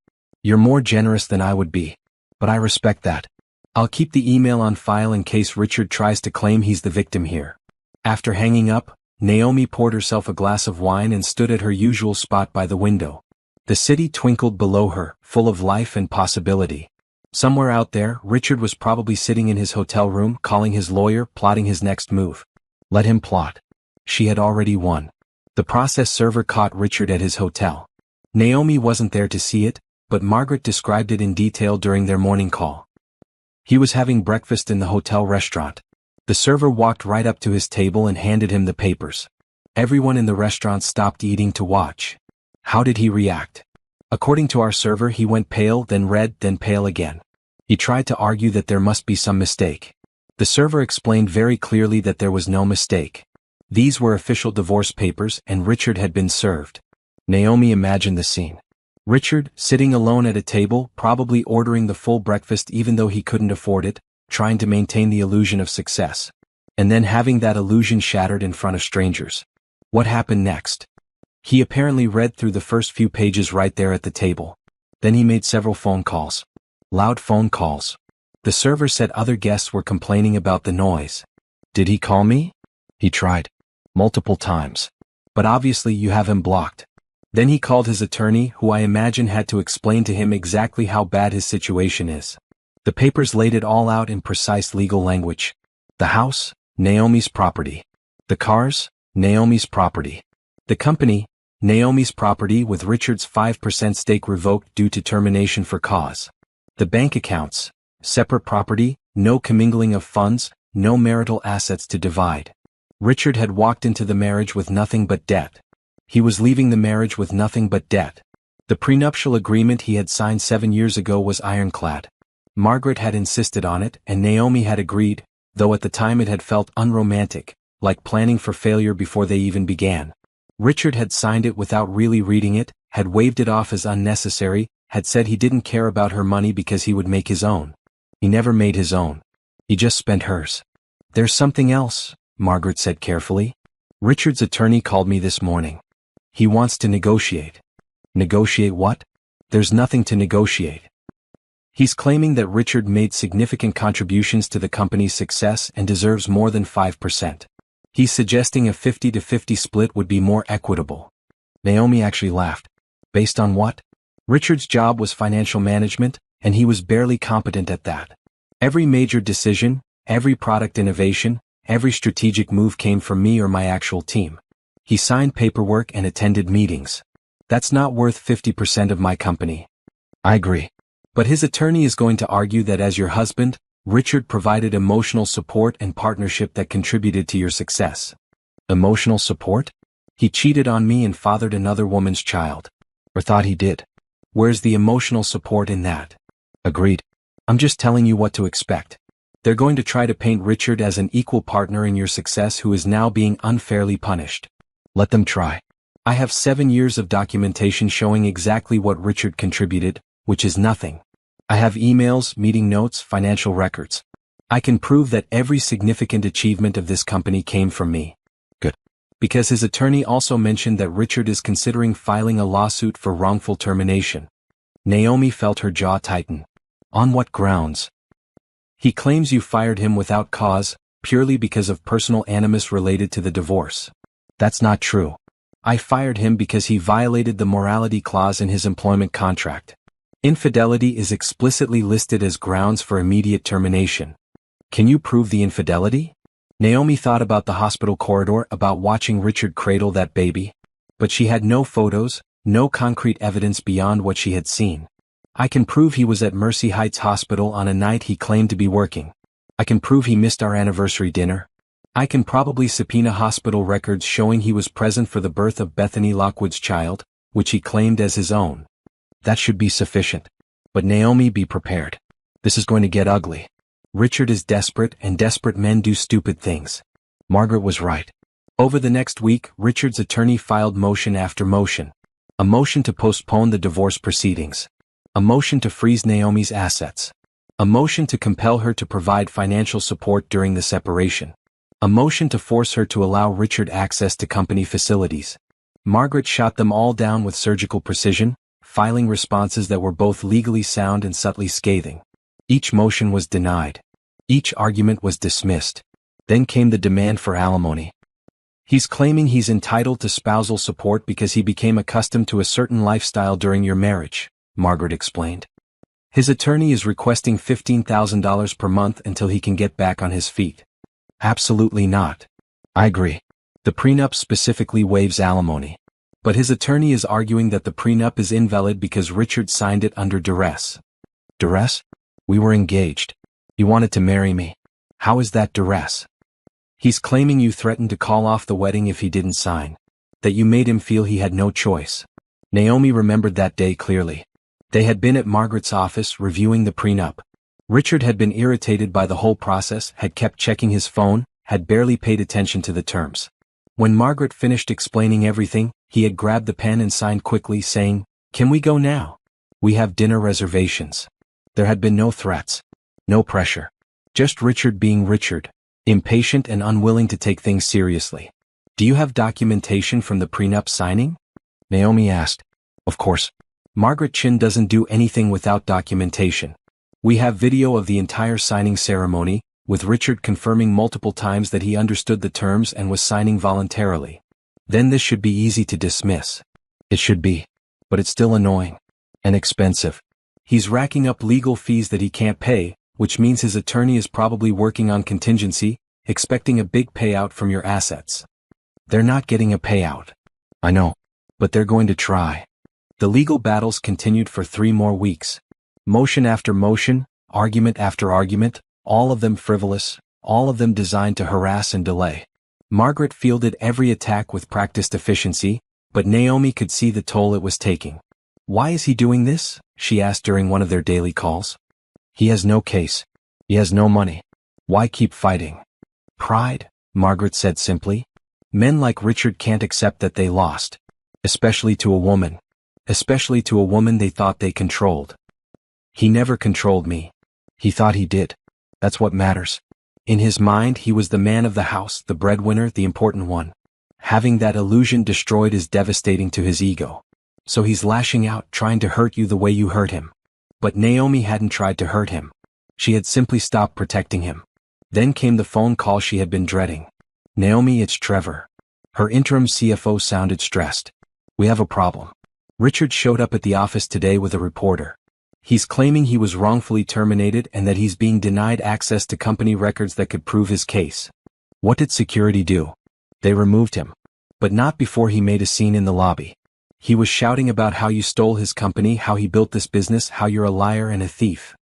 You're more generous than I would be. But I respect that. I'll keep the email on file in case Richard tries to claim he's the victim here. After hanging up, Naomi poured herself a glass of wine and stood at her usual spot by the window. The city twinkled below her, full of life and possibility. Somewhere out there, Richard was probably sitting in his hotel room, calling his lawyer, plotting his next move. Let him plot. She had already won. The process server caught Richard at his hotel. Naomi wasn't there to see it, but Margaret described it in detail during their morning call. He was having breakfast in the hotel restaurant. The server walked right up to his table and handed him the papers. Everyone in the restaurant stopped eating to watch. How did he react? According to our server, he went pale, then red, then pale again. He tried to argue that there must be some mistake. The server explained very clearly that there was no mistake. These were official divorce papers and Richard had been served. Naomi imagined the scene. Richard, sitting alone at a table, probably ordering the full breakfast even though he couldn't afford it, trying to maintain the illusion of success. And then having that illusion shattered in front of strangers. What happened next? He apparently read through the first few pages right there at the table. Then he made several phone calls. Loud phone calls. The server said other guests were complaining about the noise. Did he call me? He tried. Multiple times. But obviously you have him blocked. Then he called his attorney, who I imagine had to explain to him exactly how bad his situation is. The papers laid it all out in precise legal language. The house, Naomi's property. The cars, Naomi's property. The company, Naomi's property with Richard's 5% stake revoked due to termination for cause. The bank accounts, separate property, no commingling of funds, no marital assets to divide. Richard had walked into the marriage with nothing but debt. He was leaving the marriage with nothing but debt. The prenuptial agreement he had signed 7 years ago was ironclad. Margaret had insisted on it, and Naomi had agreed, though at the time it had felt unromantic, like planning for failure before they even began. Richard had signed it without really reading it, had waved it off as unnecessary, had said he didn't care about her money because he would make his own. He never made his own. He just spent hers. "There's something else," Margaret said carefully. "Richard's attorney called me this morning. He wants to negotiate." "Negotiate what?" "There's nothing to negotiate. He's claiming that Richard made significant contributions to the company's success and deserves more than 5%. He's suggesting a 50-50 split would be more equitable." Naomi actually laughed. "Based on what?" Richard's job was financial management, and he was barely competent at that. Every major decision, every product innovation, every strategic move came from me or my actual team. He signed paperwork and attended meetings. That's not worth 50% of my company. I agree. But his attorney is going to argue that as your husband, Richard provided emotional support and partnership that contributed to your success. Emotional support? He cheated on me and fathered another woman's child. Or thought he did. Where's the emotional support in that? Agreed. I'm just telling you what to expect. They're going to try to paint Richard as an equal partner in your success who is now being unfairly punished. Let them try. I have 7 years of documentation showing exactly what Richard contributed, which is nothing. I have emails, meeting notes, financial records. I can prove that every significant achievement of this company came from me. Good. Because his attorney also mentioned that Richard is considering filing a lawsuit for wrongful termination. Naomi felt her jaw tighten. On what grounds? He claims you fired him without cause, purely because of personal animus related to the divorce. That's not true. I fired him because he violated the morality clause in his employment contract. Infidelity is explicitly listed as grounds for immediate termination. Can you prove the infidelity? Naomi thought about the hospital corridor, about watching Richard cradle that baby. But she had no photos, no concrete evidence beyond what she had seen. I can prove he was at Mercy Heights Hospital on a night he claimed to be working. I can prove he missed our anniversary dinner. I can probably subpoena hospital records showing he was present for the birth of Bethany Lockwood's child, which he claimed as his own. That should be sufficient. But Naomi, be prepared. This is going to get ugly. Richard is desperate, and desperate men do stupid things. Margaret was right. Over the next week, Richard's attorney filed motion after motion. A motion to postpone the divorce proceedings. A motion to freeze Naomi's assets. A motion to compel her to provide financial support during the separation. A motion to force her to allow Richard access to company facilities. Margaret shot them all down with surgical precision, filing responses that were both legally sound and subtly scathing. Each motion was denied. Each argument was dismissed. Then came the demand for alimony. He's claiming he's entitled to spousal support because he became accustomed to a certain lifestyle during your marriage, Margaret explained. His attorney is requesting $15,000 per month until he can get back on his feet. Absolutely not. I agree. The prenup specifically waives alimony. But his attorney is arguing that the prenup is invalid because Richard signed it under duress. Duress? We were engaged. He wanted to marry me. How is that duress? He's claiming you threatened to call off the wedding if he didn't sign. That you made him feel he had no choice. Naomi remembered that day clearly. They had been at Margaret's office reviewing the prenup. Richard had been irritated by the whole process, had kept checking his phone, had barely paid attention to the terms. When Margaret finished explaining everything, he had grabbed the pen and signed quickly, saying, "Can we go now? We have dinner reservations." There had been no threats. No pressure. Just Richard being Richard, impatient and unwilling to take things seriously. "Do you have documentation from the prenup signing?" Naomi asked. Of course. Margaret Chin doesn't do anything without documentation. We have video of the entire signing ceremony, with Richard confirming multiple times that he understood the terms and was signing voluntarily. Then this should be easy to dismiss. It should be. But it's still annoying. And expensive. He's racking up legal fees that he can't pay, which means his attorney is probably working on contingency, expecting a big payout from your assets. They're not getting a payout. I know. But they're going to try. The legal battles continued for 3 more weeks. Motion after motion, argument after argument, all of them frivolous, all of them designed to harass and delay. Margaret fielded every attack with practiced efficiency, but Naomi could see the toll it was taking. "Why is he doing this?" she asked during one of their daily calls. He has no case. He has no money. Why keep fighting? Pride, Margaret said simply. Men like Richard can't accept that they lost. Especially to a woman. Especially to a woman they thought they controlled. He never controlled me. He thought he did. That's what matters. In his mind, he was the man of the house, the breadwinner, the important one. Having that illusion destroyed is devastating to his ego. So he's lashing out, trying to hurt you the way you hurt him. But Naomi hadn't tried to hurt him. She had simply stopped protecting him. Then came the phone call she had been dreading. Naomi, it's Trevor. Her interim CFO sounded stressed. We have a problem. Richard showed up at the office today with a reporter. He's claiming he was wrongfully terminated and that he's being denied access to company records that could prove his case. What did security do? They removed him. But not before he made a scene in the lobby. He was shouting about how you stole his company, how he built this business, how you're a liar and a thief.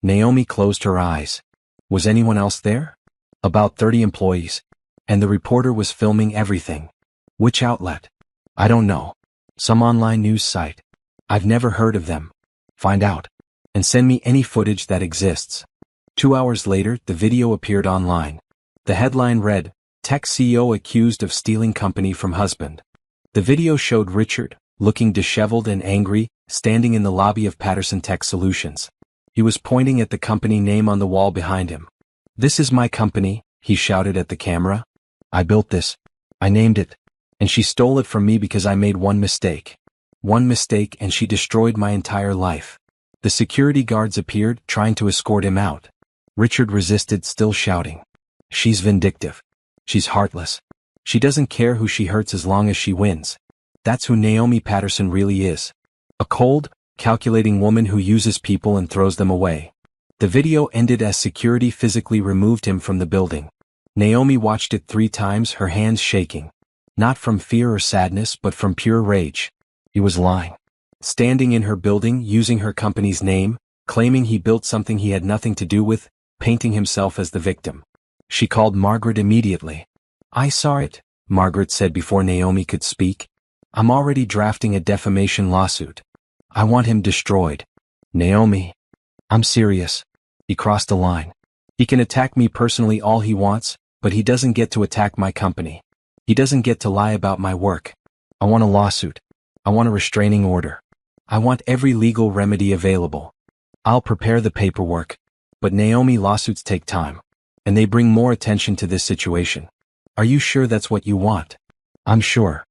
Naomi closed her eyes. Was anyone else there? About 30 employees. And the reporter was filming everything. Which outlet? I don't know. Some online news site. I've never heard of them. Find out. And send me any footage that exists. 2 hours later, the video appeared online. The headline read, Tech CEO accused of stealing company from husband. The video showed Richard, looking disheveled and angry, standing in the lobby of Patterson Tech Solutions. He was pointing at the company name on the wall behind him. This is my company, he shouted at the camera. I built this. I named it. And she stole it from me because I made one mistake. One mistake and she destroyed my entire life. The security guards appeared, trying to escort him out. Richard resisted, still shouting. She's vindictive. She's heartless. She doesn't care who she hurts as long as she wins. That's who Naomi Patterson really is. A cold, calculating woman who uses people and throws them away. The video ended as security physically removed him from the building. Naomi watched it 3 times, her hands shaking. Not from fear or sadness, but from pure rage. He was lying. Standing in her building, using her company's name, claiming he built something he had nothing to do with, painting himself as the victim. She called Margaret immediately. I saw it, Margaret said before Naomi could speak. I'm already drafting a defamation lawsuit. I want him destroyed. Naomi. I'm serious. He crossed the line. He can attack me personally all he wants, but he doesn't get to attack my company. He doesn't get to lie about my work. I want a lawsuit. I want a restraining order. I want every legal remedy available. I'll prepare the paperwork. But Naomi, lawsuits take time. And they bring more attention to this situation. Are you sure that's what you want? I'm sure.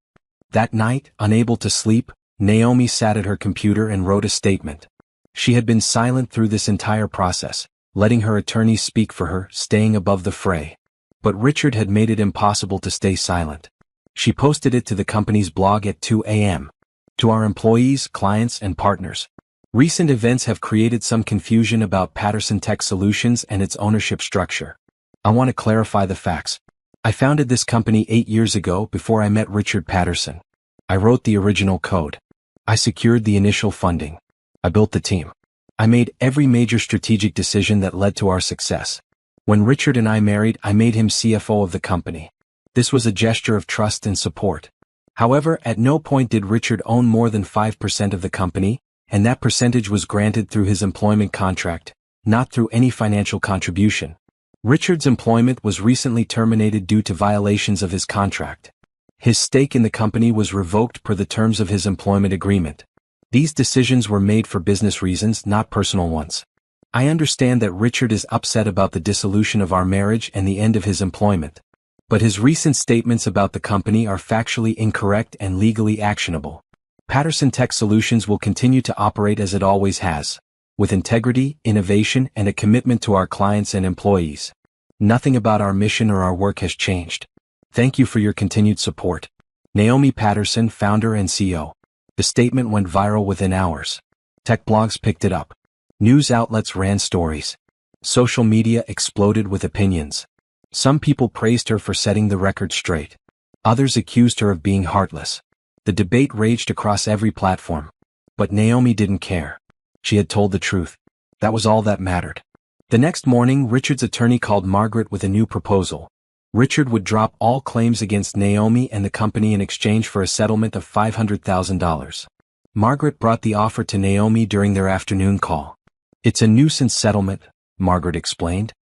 That night, unable to sleep, Naomi sat at her computer and wrote a statement. She had been silent through this entire process, letting her attorneys speak for her, staying above the fray. But Richard had made it impossible to stay silent. She posted it to the company's blog at 2 a.m. To our employees, clients, and partners. Recent events have created some confusion about Patterson Tech Solutions and its ownership structure. I want to clarify the facts. I founded this company 8 years ago before I met Richard Patterson. I wrote the original code. I secured the initial funding. I built the team. I made every major strategic decision that led to our success. When Richard and I married, I made him CFO of the company. This was a gesture of trust and support. However, at no point did Richard own more than 5% of the company, and that percentage was granted through his employment contract, not through any financial contribution. Richard's employment was recently terminated due to violations of his contract. His stake in the company was revoked per the terms of his employment agreement. These decisions were made for business reasons, not personal ones. I understand that Richard is upset about the dissolution of our marriage and the end of his employment. But his recent statements about the company are factually incorrect and legally actionable. Patterson Tech Solutions will continue to operate as it always has, with integrity, innovation, and a commitment to our clients and employees. Nothing about our mission or our work has changed. Thank you for your continued support. Naomi Patterson, founder and CEO. The statement went viral within hours. Tech blogs picked it up. News outlets ran stories. Social media exploded with opinions. Some people praised her for setting the record straight. Others accused her of being heartless. The debate raged across every platform. But Naomi didn't care. She had told the truth. That was all that mattered. The next morning, Richard's attorney called Margaret with a new proposal. Richard would drop all claims against Naomi and the company in exchange for a settlement of $500,000. Margaret brought the offer to Naomi during their afternoon call. It's a nuisance settlement, Margaret explained.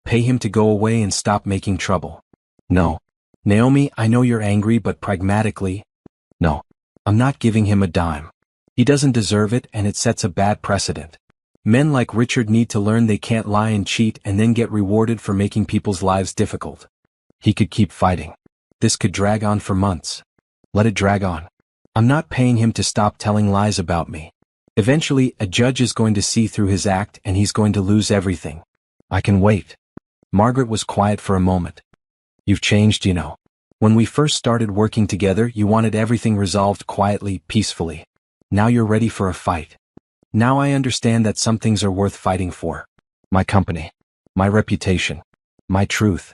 Pay him to go away and stop making trouble. No. Naomi, I know you're angry, but pragmatically, no. I'm not giving him a dime. He doesn't deserve it, and it sets a bad precedent. Men like Richard need to learn they can't lie and cheat and then get rewarded for making people's lives difficult. He could keep fighting. This could drag on for months. Let it drag on. I'm not paying him to stop telling lies about me. Eventually, a judge is going to see through his act and he's going to lose everything. I can wait. Margaret was quiet for a moment. You've changed, you know. When we first started working together, you wanted everything resolved quietly, peacefully. Now you're ready for a fight. Now I understand that some things are worth fighting for. My company. My reputation. My truth.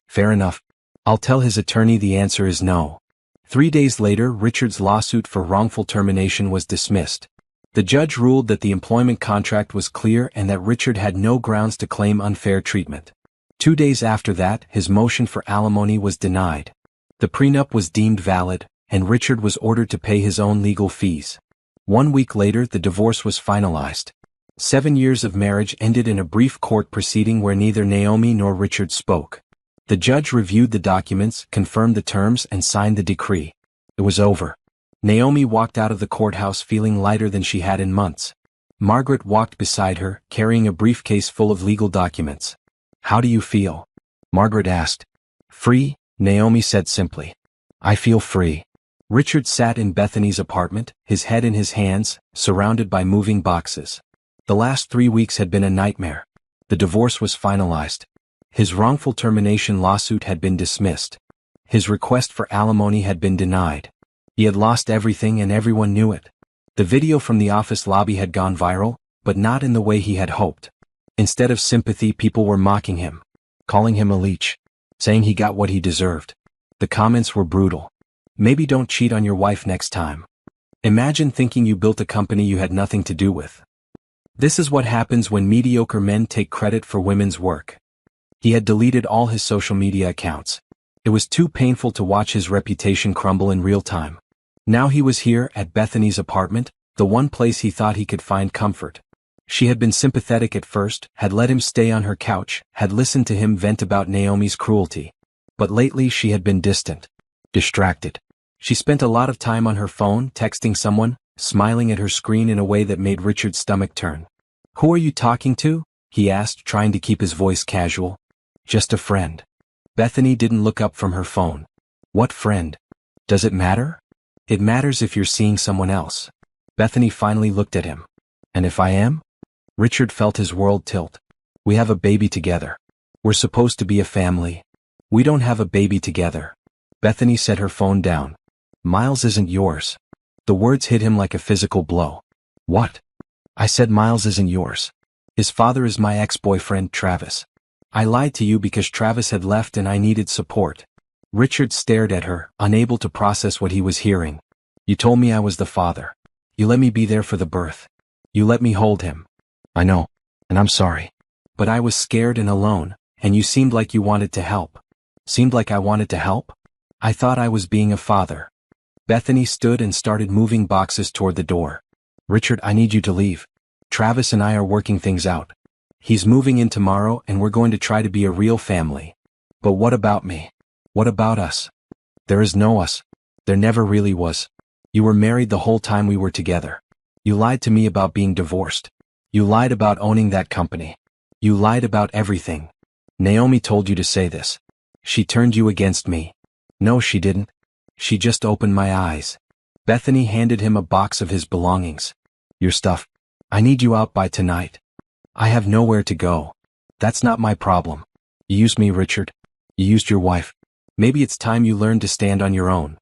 Fair enough. I'll tell his attorney the answer is no. 3 days later, Richard's lawsuit for wrongful termination was dismissed. The judge ruled that the employment contract was clear and that Richard had no grounds to claim unfair treatment. 2 days after that, his motion for alimony was denied. The prenup was deemed valid, and Richard was ordered to pay his own legal fees. 1 week later, the divorce was finalized. 7 years of marriage ended in a brief court proceeding where neither Naomi nor Richard spoke. The judge reviewed the documents, confirmed the terms, and signed the decree. It was over. Naomi walked out of the courthouse feeling lighter than she had in months. Margaret walked beside her, carrying a briefcase full of legal documents. How do you feel? Margaret asked. Free, Naomi said simply. I feel free. Richard sat in Bethany's apartment, his head in his hands, surrounded by moving boxes. The last 3 weeks had been a nightmare. The divorce was finalized. His wrongful termination lawsuit had been dismissed. His request for alimony had been denied. He had lost everything and everyone knew it. The video from the office lobby had gone viral, but not in the way he had hoped. Instead of sympathy, people were mocking him, calling him a leech, saying he got what he deserved. The comments were brutal. Maybe don't cheat on your wife next time. Imagine thinking you built a company you had nothing to do with. This is what happens when mediocre men take credit for women's work. He had deleted all his social media accounts. It was too painful to watch his reputation crumble in real time. Now he was here at Bethany's apartment, the one place he thought he could find comfort. She had been sympathetic at first, had let him stay on her couch, had listened to him vent about Naomi's cruelty. But lately she had been distant, distracted. She spent a lot of time on her phone, texting someone, smiling at her screen in a way that made Richard's stomach turn. Who are you talking to? He asked, trying to keep his voice casual. Just a friend. Bethany didn't look up from her phone. What friend? Does it matter? It matters if you're seeing someone else. Bethany finally looked at him. And if I am? Richard felt his world tilt. We have a baby together. We're supposed to be a family. We don't have a baby together. Bethany set her phone down. Miles isn't yours. The words hit him like a physical blow. What? I said Miles isn't yours. His father is my ex-boyfriend, Travis. I lied to you because Travis had left and I needed support. Richard stared at her, unable to process what he was hearing. You told me I was the father. You let me be there for the birth. You let me hold him. I know, and I'm sorry. But I was scared and alone, and you seemed like you wanted to help. Seemed like I wanted to help? I thought I was being a father. Bethany stood and started moving boxes toward the door. Richard, I need you to leave. Travis and I are working things out. He's moving in tomorrow and we're going to try to be a real family. But what about me? What about us? There is no us. There never really was. You were married the whole time we were together. You lied to me about being divorced. You lied about owning that company. You lied about everything. Naomi told you to say this. She turned you against me. No, she didn't. She just opened my eyes. Bethany handed him a box of his belongings. Your stuff. I need you out by tonight. I have nowhere to go. That's not my problem. You used me, Richard. You used your wife. Maybe it's time you learned to stand on your own.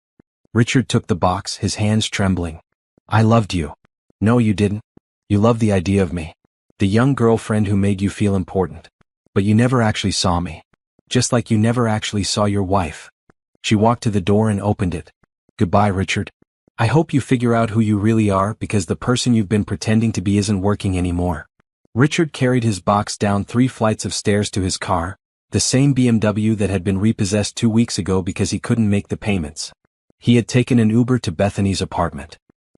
Richard took the box, his hands trembling. I loved you. No, you didn't. You loved the idea of me. The young girlfriend who made you feel important. But you never actually saw me. Just like you never actually saw your wife. She walked to the door and opened it. Goodbye, Richard. I hope you figure out who you really are because the person you've been pretending to be isn't working anymore. Richard carried his box down 3 flights of stairs to his car, the same BMW that had been repossessed 2 weeks ago because he couldn't make the payments. He had taken an Uber to Bethany's apartment.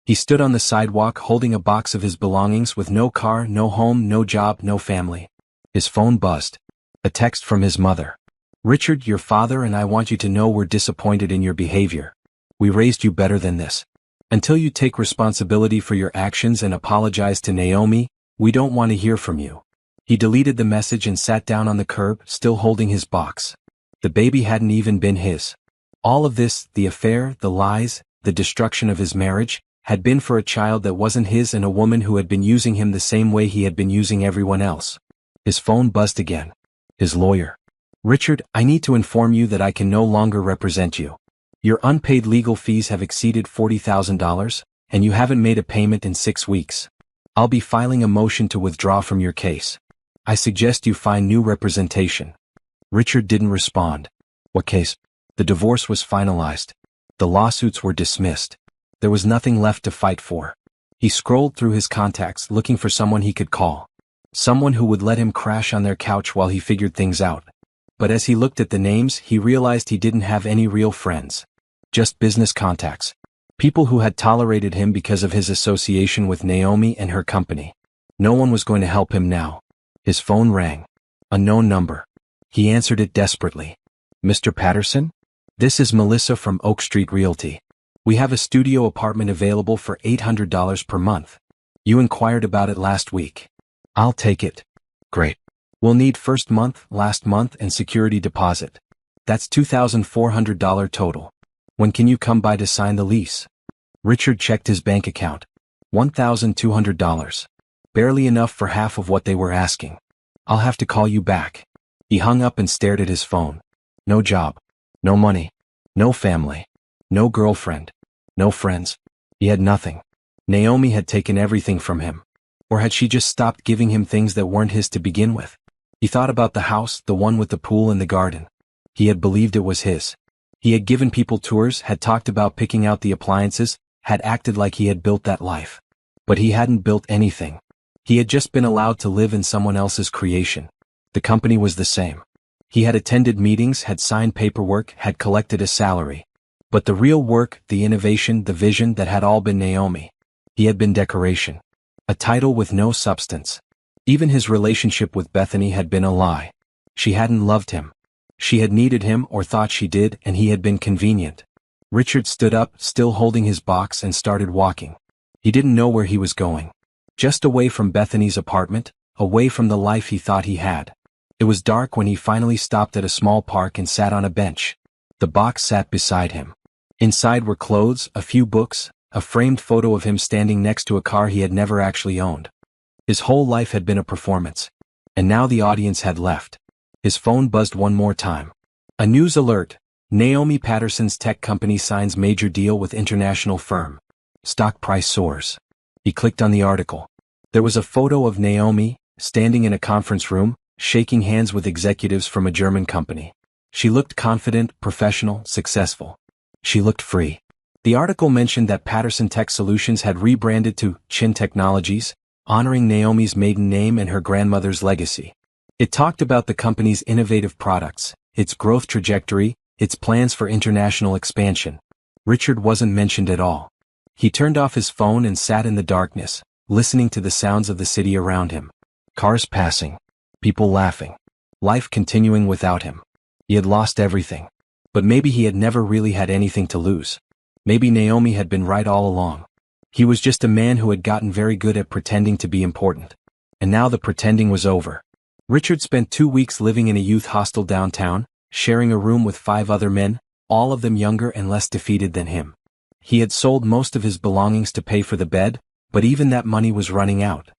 He stood on the sidewalk holding a box of his belongings with no car, no home, no job, no family. His phone buzzed. A text from his mother. Richard, your father and I want you to know we're disappointed in your behavior. We raised you better than this. Until you take responsibility for your actions and apologize to Naomi, we don't want to hear from you. He deleted the message and sat down on the curb, still holding his box. The baby hadn't even been his. All of this, the affair, the lies, the destruction of his marriage, had been for a child that wasn't his and a woman who had been using him the same way he had been using everyone else. His phone buzzed again. His lawyer. Richard, I need to inform you that I can no longer represent you. Your unpaid legal fees have exceeded $40,000, and you haven't made a payment in 6 weeks. I'll be filing a motion to withdraw from your case. I suggest you find new representation. Richard didn't respond. What case? The divorce was finalized. The lawsuits were dismissed. There was nothing left to fight for. He scrolled through his contacts looking for someone he could call. Someone who would let him crash on their couch while he figured things out. But as he looked at the names, he realized he didn't have any real friends. Just business contacts. People who had tolerated him because of his association with Naomi and her company. No one was going to help him now. His phone rang. A known number. He answered it desperately. Mr. Patterson? This is Melissa from Oak Street Realty. We have a studio apartment available for $800 per month. You inquired about it last week. I'll take it. Great. We'll need first month, last month, and security deposit. That's $2,400 total. When can you come by to sign the lease? Richard checked his bank account. $1,200. Barely enough for half of what they were asking. I'll have to call you back. He hung up and stared at his phone. No job. No money. No family. No girlfriend. No friends. He had nothing. Naomi had taken everything from him. Or had she just stopped giving him things that weren't his to begin with? He thought about the house, the one with the pool and the garden. He had believed it was his. He had given people tours, had talked about picking out the appliances, had acted like he had built that life. But he hadn't built anything. He had just been allowed to live in someone else's creation. The company was the same. He had attended meetings, had signed paperwork, had collected a salary. But the real work, the innovation, the vision, that had all been Naomi. He had been decoration. A title with no substance. Even his relationship with Bethany had been a lie. She hadn't loved him. She had needed him or thought she did, and he had been convenient. Richard stood up, still holding his box, and started walking. He didn't know where he was going. Just away from Bethany's apartment, away from the life he thought he had. It was dark when he finally stopped at a small park and sat on a bench. The box sat beside him. Inside were clothes, a few books, a framed photo of him standing next to a car he had never actually owned. His whole life had been a performance. And now the audience had left. His phone buzzed one more time. A news alert. Naomi Patterson's tech company signs major deal with international firm. Stock price soars. He clicked on the article. There was a photo of Naomi, standing in a conference room, shaking hands with executives from a German company. She looked confident, professional, successful. She looked free. The article mentioned that Patterson Tech Solutions had rebranded to Chin Technologies, honoring Naomi's maiden name and her grandmother's legacy. It talked about the company's innovative products, its growth trajectory, its plans for international expansion. Richard wasn't mentioned at all. He turned off his phone and sat in the darkness, listening to the sounds of the city around him. Cars passing. People laughing. Life continuing without him. He had lost everything. But maybe he had never really had anything to lose. Maybe Naomi had been right all along. He was just a man who had gotten very good at pretending to be important. And now the pretending was over. Richard spent 2 weeks living in a youth hostel downtown, sharing a room with 5 other men, all of them younger and less defeated than him. He had sold most of his belongings to pay for the bed, but even that money was running out.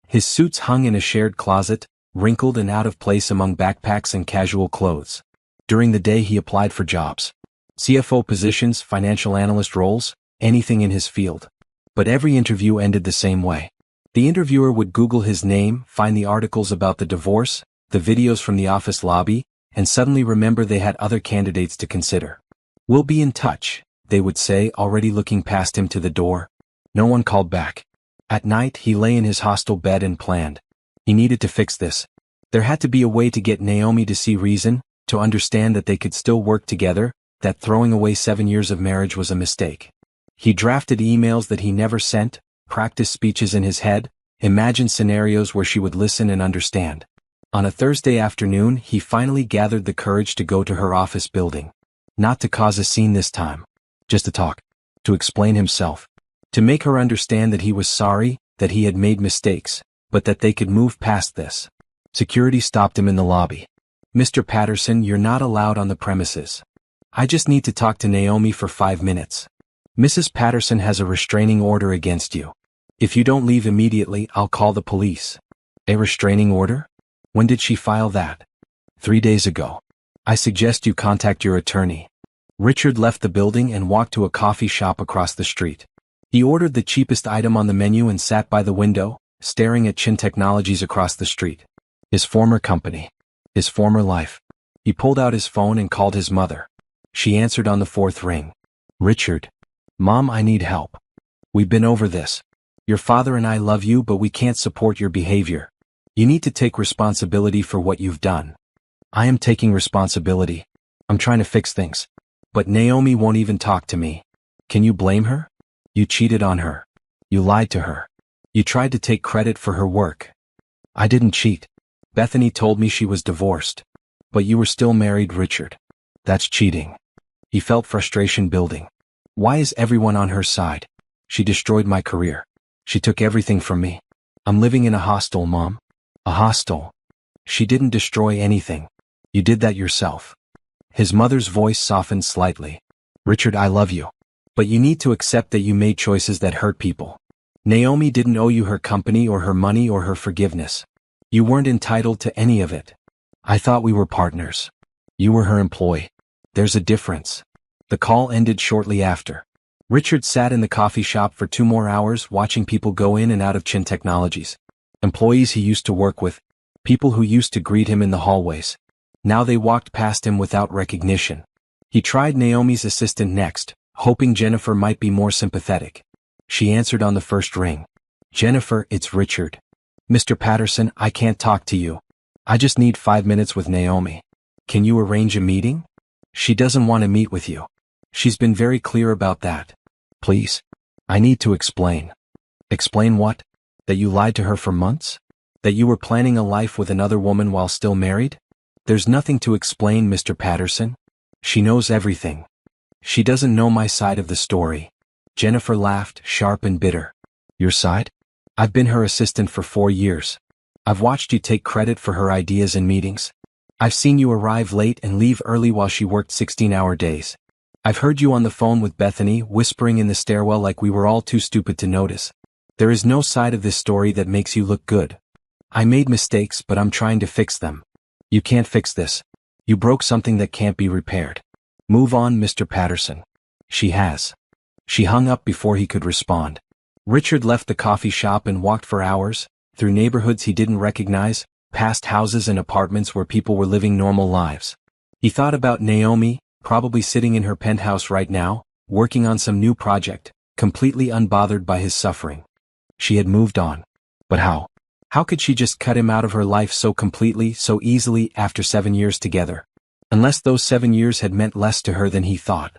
His suits hung in a shared closet, wrinkled and out of place among backpacks and casual clothes. During the day he applied for jobs. CFO positions, financial analyst roles, anything in his field. But every interview ended the same way. The interviewer would Google his name, find the articles about the divorce, the videos from the office lobby, and suddenly remember they had other candidates to consider. "We'll be in touch," they would say, already looking past him to the door. No one called back. At night he lay in his hostel bed and planned. He needed to fix this. There had to be a way to get Naomi to see reason, to understand that they could still work together, that throwing away 7 years of marriage was a mistake. He drafted emails that he never sent, practiced speeches in his head, imagined scenarios where she would listen and understand. On a Thursday afternoon, he finally gathered the courage to go to her office building. Not to cause a scene this time. Just to talk. To explain himself. To make her understand that he was sorry, that he had made mistakes, but that they could move past this. Security stopped him in the lobby. "Mr. Patterson, you're not allowed on the premises. I just need to talk to Naomi for 5 minutes. Mrs. Patterson has a restraining order against you. If you don't leave immediately, I'll call the police." A restraining order? When did she file that? 3 days ago. I suggest you contact your attorney. Richard left the building and walked to a coffee shop across the street. He ordered the cheapest item on the menu and sat by the window, staring at Chin Technologies across the street. His former company. His former life. He pulled out his phone and called his mother. She answered on the 4th ring. "Richard. Mom, I need help. We've been over this. Your father and I love you, but we can't support your behavior. You need to take responsibility for what you've done." "I am taking responsibility. I'm trying to fix things. But Naomi won't even talk to me." "Can you blame her? You cheated on her. You lied to her. You tried to take credit for her work." "I didn't cheat. Bethany told me she was divorced. But you were still married, Richard. That's cheating." He felt frustration building. Why is everyone on her side? She destroyed my career. She took everything from me. I'm living in a hostel, Mom. A hostel. She didn't destroy anything. You did that yourself. His mother's voice softened slightly. "Richard, I love you. But you need to accept that you made choices that hurt people. Naomi didn't owe you her company or her money or her forgiveness. You weren't entitled to any of it. I thought we were partners. You were her employee. There's a difference." The call ended shortly after. Richard sat in the coffee shop for 2 more hours watching people go in and out of Chin Technologies. Employees he used to work with. People who used to greet him in the hallways. Now they walked past him without recognition. He tried Naomi's assistant next, hoping Jennifer might be more sympathetic. She answered on the 1st ring. "Jennifer, it's Richard. Mr. Patterson, I can't talk to you. I just need 5 minutes with Naomi. Can you arrange a meeting?" "She doesn't want to meet with you. She's been very clear about that." "Please. I need to explain." "Explain what? That you lied to her for months? That you were planning a life with another woman while still married?" "There's nothing to explain, Mr. Patterson. She knows everything. She doesn't know my side of the story." Jennifer laughed, sharp and bitter. "Your side? I've been her assistant for 4 years. I've watched you take credit for her ideas in meetings. I've seen you arrive late and leave early while she worked 16-hour days. I've heard you on the phone with Bethany, whispering in the stairwell like we were all too stupid to notice. There is no side of this story that makes you look good. I made mistakes, but I'm trying to fix them. You can't fix this. You broke something that can't be repaired. Move on, Mr. Patterson." "She has." She hung up before he could respond. Richard left the coffee shop and walked for hours, through neighborhoods he didn't recognize, past houses and apartments where people were living normal lives. He thought about Naomi, probably sitting in her penthouse right now, working on some new project, completely unbothered by his suffering. She had moved on. But how? How could she just cut him out of her life so completely, so easily, after 7 years together? Unless those 7 years had meant less to her than he thought.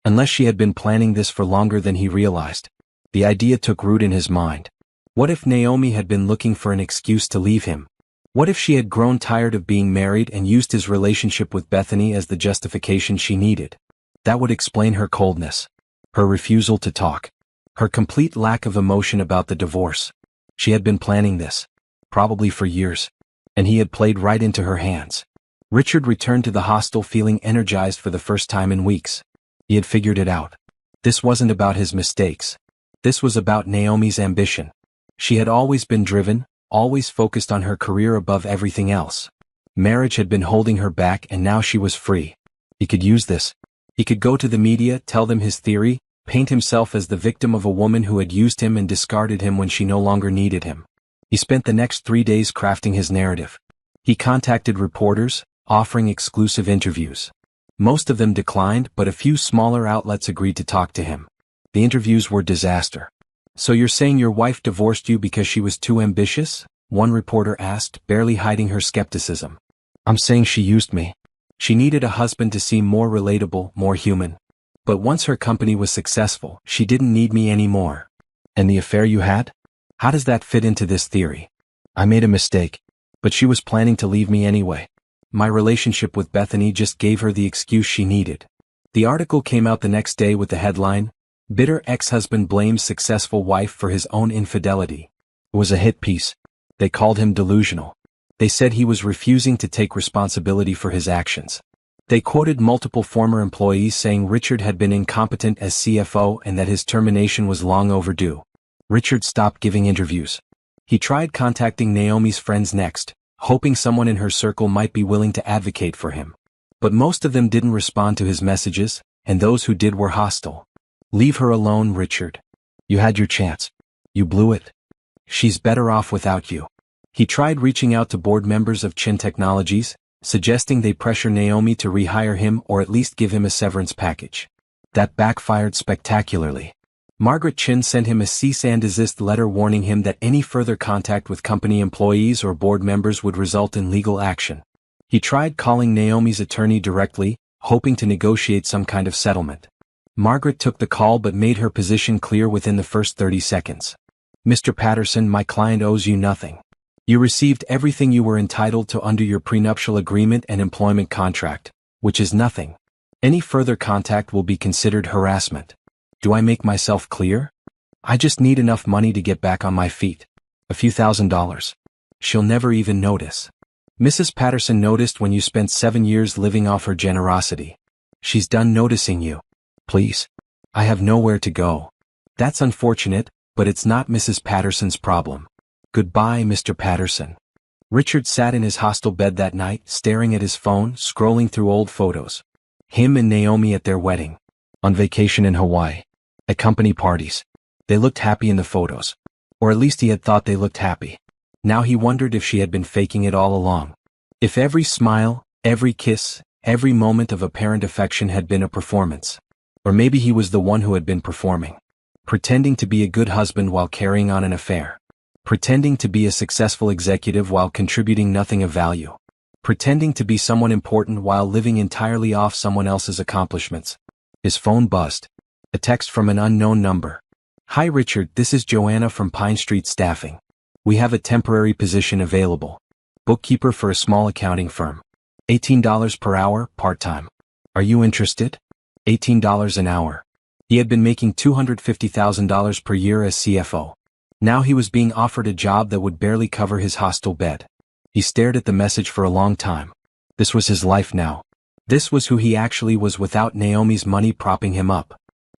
Unless she had been planning this for longer than he realized. The idea took root in his mind. What if Naomi had been looking for an excuse to leave him? What if she had grown tired of being married and used his relationship with Bethany as the justification she needed? That would explain her coldness. Her refusal to talk. Her complete lack of emotion about the divorce. She had been planning this. Probably for years. And he had played right into her hands. Richard returned to the hostel feeling energized for the first time in weeks. He had figured it out. This wasn't about his mistakes. This was about Naomi's ambition. She had always been driven, always focused on her career above everything else. Marriage had been holding her back and now she was free. He could use this. He could go to the media, tell them his theory, paint himself as the victim of a woman who had used him and discarded him when she no longer needed him. He spent the next 3 days crafting his narrative. He contacted reporters, offering exclusive interviews. Most of them declined, but a few smaller outlets agreed to talk to him. The interviews were disaster. "So you're saying your wife divorced you because she was too ambitious?" one reporter asked, barely hiding her skepticism. "I'm saying she used me. She needed a husband to seem more relatable, more human. But once her company was successful, she didn't need me anymore. And the affair you had? How does that fit into this theory? I made a mistake, but she was planning to leave me anyway. My relationship with Bethany just gave her the excuse she needed. The article came out the next day with the headline, "Bitter Ex-Husband Blames Successful Wife for His Own Infidelity." It was a hit piece. They called him delusional. They said he was refusing to take responsibility for his actions. They quoted multiple former employees saying Richard had been incompetent as CFO and that his termination was long overdue. Richard stopped giving interviews. He tried contacting Naomi's friends next, hoping someone in her circle might be willing to advocate for him. But most of them didn't respond to his messages, and those who did were hostile. "Leave her alone, Richard. You had your chance. You blew it. She's better off without you." He tried reaching out to board members of Chin Technologies, suggesting they pressure Naomi to rehire him or at least give him a severance package. That backfired spectacularly. Margaret Chin sent him a cease and desist letter warning him that any further contact with company employees or board members would result in legal action. He tried calling Naomi's attorney directly, hoping to negotiate some kind of settlement. Margaret took the call but made her position clear within the first 30 seconds. "Mr. Patterson, my client owes you nothing. You received everything you were entitled to under your prenuptial agreement and employment contract, which is nothing. Any further contact will be considered harassment. Do I make myself clear? I just need enough money to get back on my feet. A few $1,000s. She'll never even notice. Mrs. Patterson noticed when you spent 7 years living off her generosity. She's done noticing you. Please. I have nowhere to go. That's unfortunate, but it's not Mrs. Patterson's problem. Goodbye, Mr. Patterson." Richard sat in his hostel bed that night, staring at his phone, scrolling through old photos. Him and Naomi at their wedding. On vacation in Hawaii. At company parties. They looked happy in the photos. Or at least he had thought they looked happy. Now he wondered if she had been faking it all along. If every smile, every kiss, every moment of apparent affection had been a performance. Or maybe he was the one who had been performing. Pretending to be a good husband while carrying on an affair. Pretending to be a successful executive while contributing nothing of value. Pretending to be someone important while living entirely off someone else's accomplishments. His phone buzzed. A text from an unknown number. "Hi Richard, this is Joanna from Pine Street Staffing. We have a temporary position available. Bookkeeper for a small accounting firm. $18 per hour, part-time. Are you interested?" $18 an hour. He had been making $250,000 per year as CFO. Now he was being offered a job that would barely cover his hostel bed. He stared at the message for a long time. This was his life now. This was who he actually was without Naomi's money propping him up.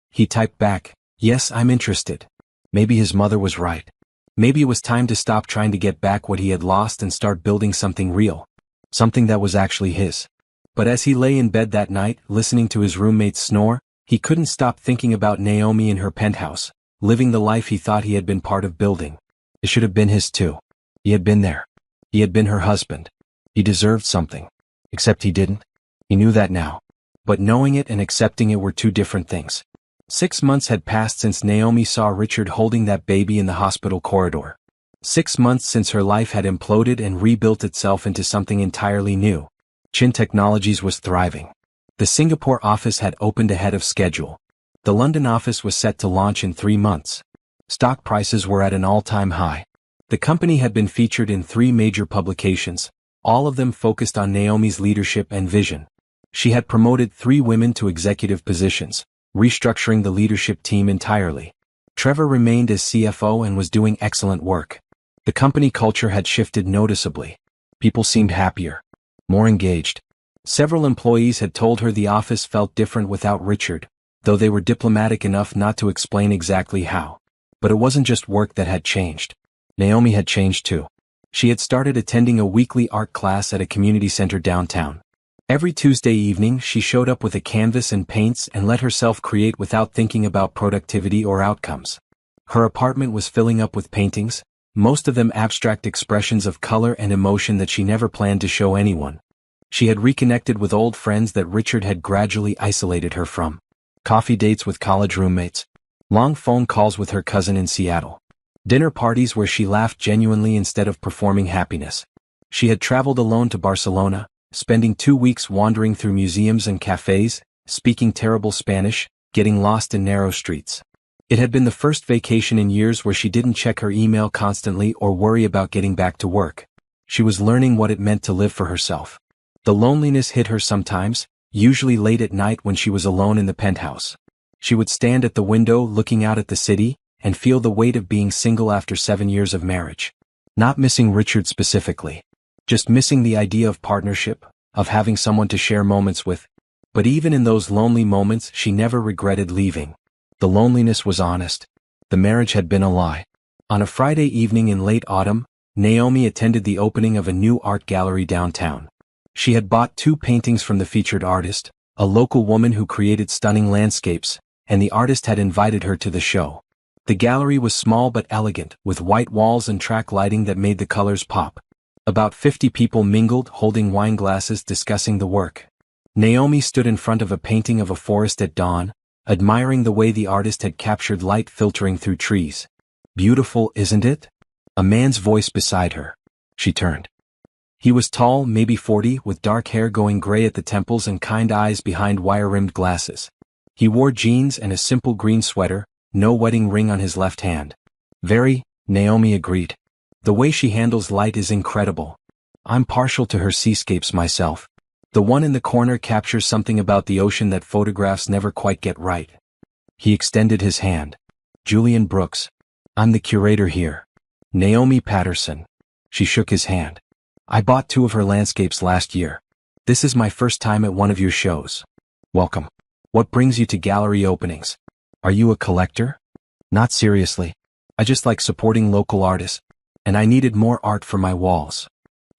He typed back, "Yes, I'm interested." Maybe his mother was right. Maybe it was time to stop trying to get back what he had lost and start building something real. Something that was actually his. But as he lay in bed that night, listening to his roommates snore, he couldn't stop thinking about Naomi in her penthouse, living the life he thought he had been part of building. It should have been his too. He had been there. He had been her husband. He deserved something. Except he didn't. He knew that now. But knowing it and accepting it were two different things. 6 months had passed since Naomi saw Richard holding that baby in the hospital corridor. 6 months since her life had imploded and rebuilt itself into something entirely new. Chin Technologies was thriving. The Singapore office had opened ahead of schedule. The London office was set to launch in 3 months. Stock prices were at an all-time high. The company had been featured in 3 major publications, all of them focused on Naomi's leadership and vision. She had promoted 3 women to executive positions, restructuring the leadership team entirely. Trevor remained as CFO and was doing excellent work. The company culture had shifted noticeably. People seemed happier, more engaged. Several employees had told her the office felt different without Richard, though they were diplomatic enough not to explain exactly how. But it wasn't just work that had changed. Naomi had changed too. She had started attending a weekly art class at a community center downtown. Every Tuesday evening she showed up with a canvas and paints and let herself create without thinking about productivity or outcomes. Her apartment was filling up with paintings, most of them abstract expressions of color and emotion that she never planned to show anyone. She had reconnected with old friends that Richard had gradually isolated her from. Coffee dates with college roommates. Long phone calls with her cousin in Seattle. Dinner parties where she laughed genuinely instead of performing happiness. She had traveled alone to Barcelona, spending 2 weeks wandering through museums and cafes, speaking terrible Spanish, getting lost in narrow streets. It had been the first vacation in years where she didn't check her email constantly or worry about getting back to work. She was learning what it meant to live for herself. The loneliness hit her sometimes, usually late at night when she was alone in the penthouse. She would stand at the window looking out at the city and feel the weight of being single after 7 years of marriage. Not missing Richard specifically. Just missing the idea of partnership, of having someone to share moments with. But even in those lonely moments, she never regretted leaving. The loneliness was honest. The marriage had been a lie. On a Friday evening in late autumn, Naomi attended the opening of a new art gallery downtown. She had bought 2 paintings from the featured artist, a local woman who created stunning landscapes, and the artist had invited her to the show. The gallery was small but elegant, with white walls and track lighting that made the colors pop. About 50 people mingled, holding wine glasses, discussing the work. Naomi stood in front of a painting of a forest at dawn, admiring the way the artist had captured light filtering through trees. Beautiful, isn't it? A man's voice beside her. She turned. He was tall, maybe 40, with dark hair going gray at the temples and kind eyes behind wire-rimmed glasses. He wore jeans and a simple green sweater, no wedding ring on his left hand. Very, Naomi agreed. The way she handles light is incredible. I'm partial to her seascapes myself. The one in the corner captures something about the ocean that photographs never quite get right. He extended his hand. Julian Brooks. I'm the curator here. Naomi Patterson. She shook his hand. I bought 2 of her landscapes last year. This is my first time at one of your shows. Welcome. What brings you to gallery openings? Are you a collector? Not seriously. I just like supporting local artists. And I needed more art for my walls.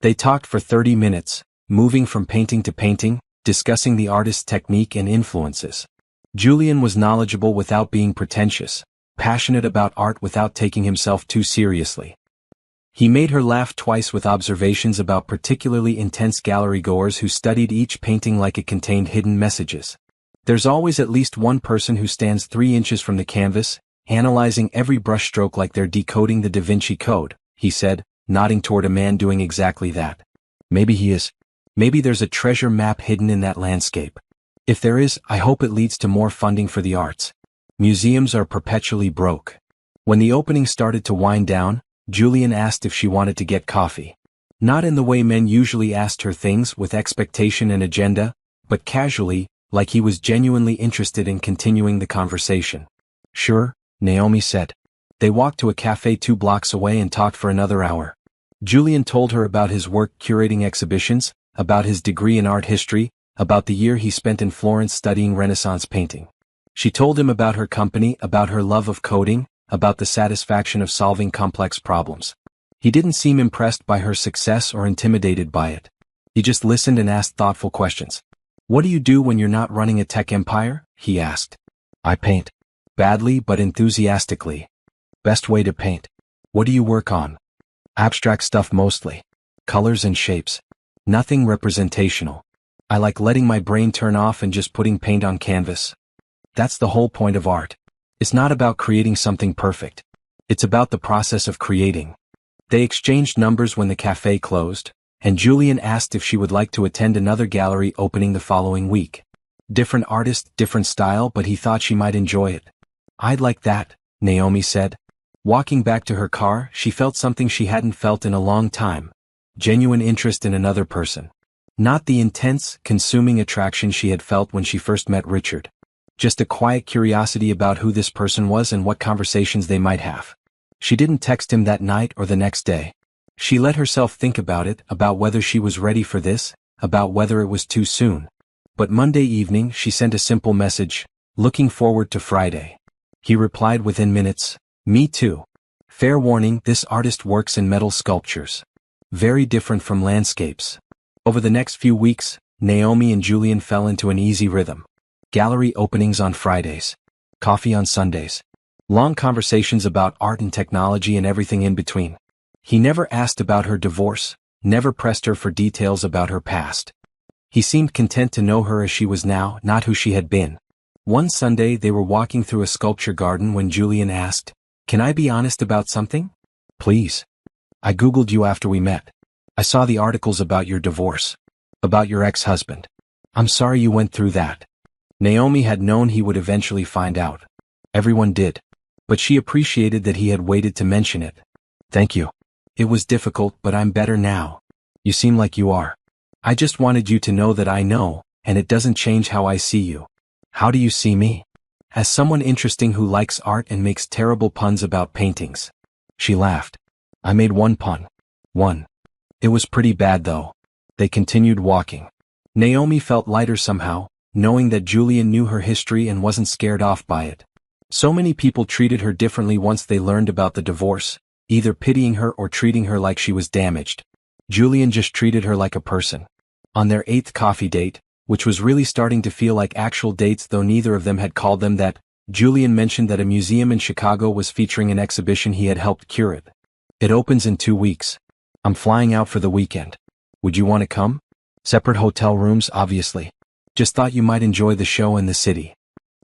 They talked for 30 minutes, moving from painting to painting, discussing the artist's technique and influences. Julian was knowledgeable without being pretentious, passionate about art without taking himself too seriously. He made her laugh twice with observations about particularly intense gallery-goers who studied each painting like it contained hidden messages. There's always at least one person who stands 3 inches from the canvas, analyzing every brushstroke like they're decoding the Da Vinci Code, he said, nodding toward a man doing exactly that. Maybe he is. Maybe there's a treasure map hidden in that landscape. If there is, I hope it leads to more funding for the arts. Museums are perpetually broke. When the opening started to wind down, Julian asked if she wanted to get coffee. Not in the way men usually asked her things, with expectation and agenda, but casually, like he was genuinely interested in continuing the conversation. Sure, Naomi said. They walked to a cafe 2 blocks away and talked for another hour. Julian told her about his work curating exhibitions, about his degree in art history, about the year he spent in Florence studying Renaissance painting. She told him about her company, about her love of coding, about the satisfaction of solving complex problems. He didn't seem impressed by her success or intimidated by it. He just listened and asked thoughtful questions. What do you do when you're not running a tech empire? He asked. I paint. Badly but enthusiastically. Best way to paint. What do you work on? Abstract stuff mostly. Colors and shapes. Nothing representational. I like letting my brain turn off and just putting paint on canvas. That's the whole point of art. It's not about creating something perfect. It's about the process of creating. They exchanged numbers when the cafe closed, and Julian asked if she would like to attend another gallery opening the following week. Different artist, different style, but he thought she might enjoy it. I'd like that, Naomi said. Walking back to her car, she felt something she hadn't felt in a long time. Genuine interest in another person. Not the intense, consuming attraction she had felt when she first met Richard. Just a quiet curiosity about who this person was and what conversations they might have. She didn't text him that night or the next day. She let herself think about it, about whether she was ready for this, about whether it was too soon. But Monday evening she sent a simple message, looking forward to Friday. He replied within minutes, me too. Fair warning, this artist works in metal sculptures. Very different from landscapes. Over the next few weeks, Naomi and Julian fell into an easy rhythm. Gallery openings on Fridays. Coffee on Sundays. Long conversations about art and technology and everything in between. He never asked about her divorce, never pressed her for details about her past. He seemed content to know her as she was now, not who she had been. One Sunday they were walking through a sculpture garden when Julian asked, "Can I be honest about something?" "Please." "I Googled you after we met. I saw the articles about your divorce. About your ex-husband. I'm sorry you went through that." Naomi had known he would eventually find out. Everyone did. But she appreciated that he had waited to mention it. Thank you. It was difficult, but I'm better now. You seem like you are. I just wanted you to know that I know, and it doesn't change how I see you. How do you see me? As someone interesting who likes art and makes terrible puns about paintings. She laughed. I made one pun. One. It was pretty bad though. They continued walking. Naomi felt lighter somehow, knowing that Julian knew her history and wasn't scared off by it. So many people treated her differently once they learned about the divorce, either pitying her or treating her like she was damaged. Julian just treated her like a person. On their 8th coffee date, which was really starting to feel like actual dates though neither of them had called them that, Julian mentioned that a museum in Chicago was featuring an exhibition he had helped curate. It opens in 2 weeks. I'm flying out for the weekend. Would you want to come? Separate hotel rooms, obviously. Just thought you might enjoy the show and the city.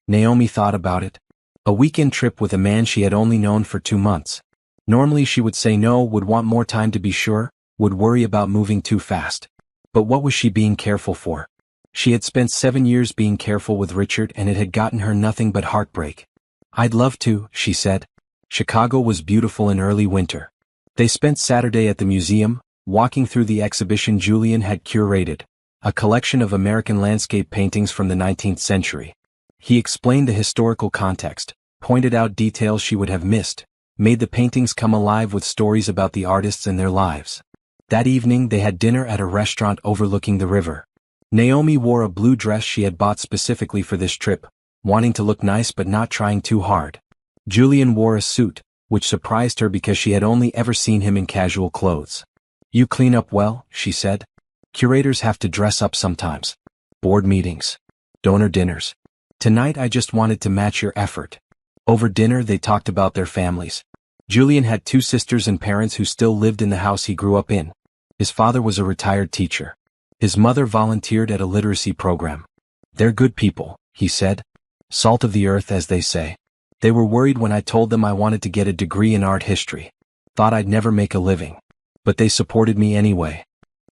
Naomi thought about it. A weekend trip with a man she had only known for 2 months. Normally she would say no, would want more time to be sure, would worry about moving too fast. But what was she being careful for? She had spent 7 years being careful with Richard and it had gotten her nothing but heartbreak. I'd love to, she said. Chicago was beautiful in early winter. They spent Saturday at the museum, walking through the exhibition Julian had curated, a collection of American landscape paintings from the 19th century. He explained the historical context, pointed out details she would have missed, made the paintings come alive with stories about the artists and their lives. That evening they had dinner at a restaurant overlooking the river. Naomi wore a blue dress she had bought specifically for this trip, wanting to look nice but not trying too hard. Julian wore a suit, which surprised her because she had only ever seen him in casual clothes. You clean up well, she said. Curators have to dress up sometimes. Board meetings. Donor dinners. Tonight I just wanted to match your effort. Over dinner they talked about their families. Julian had 2 sisters and parents who still lived in the house he grew up in. His father was a retired teacher. His mother volunteered at a literacy program. They're good people, he said. Salt of the earth, as they say. They were worried when I told them I wanted to get a degree in art history. Thought I'd never make a living. But they supported me anyway.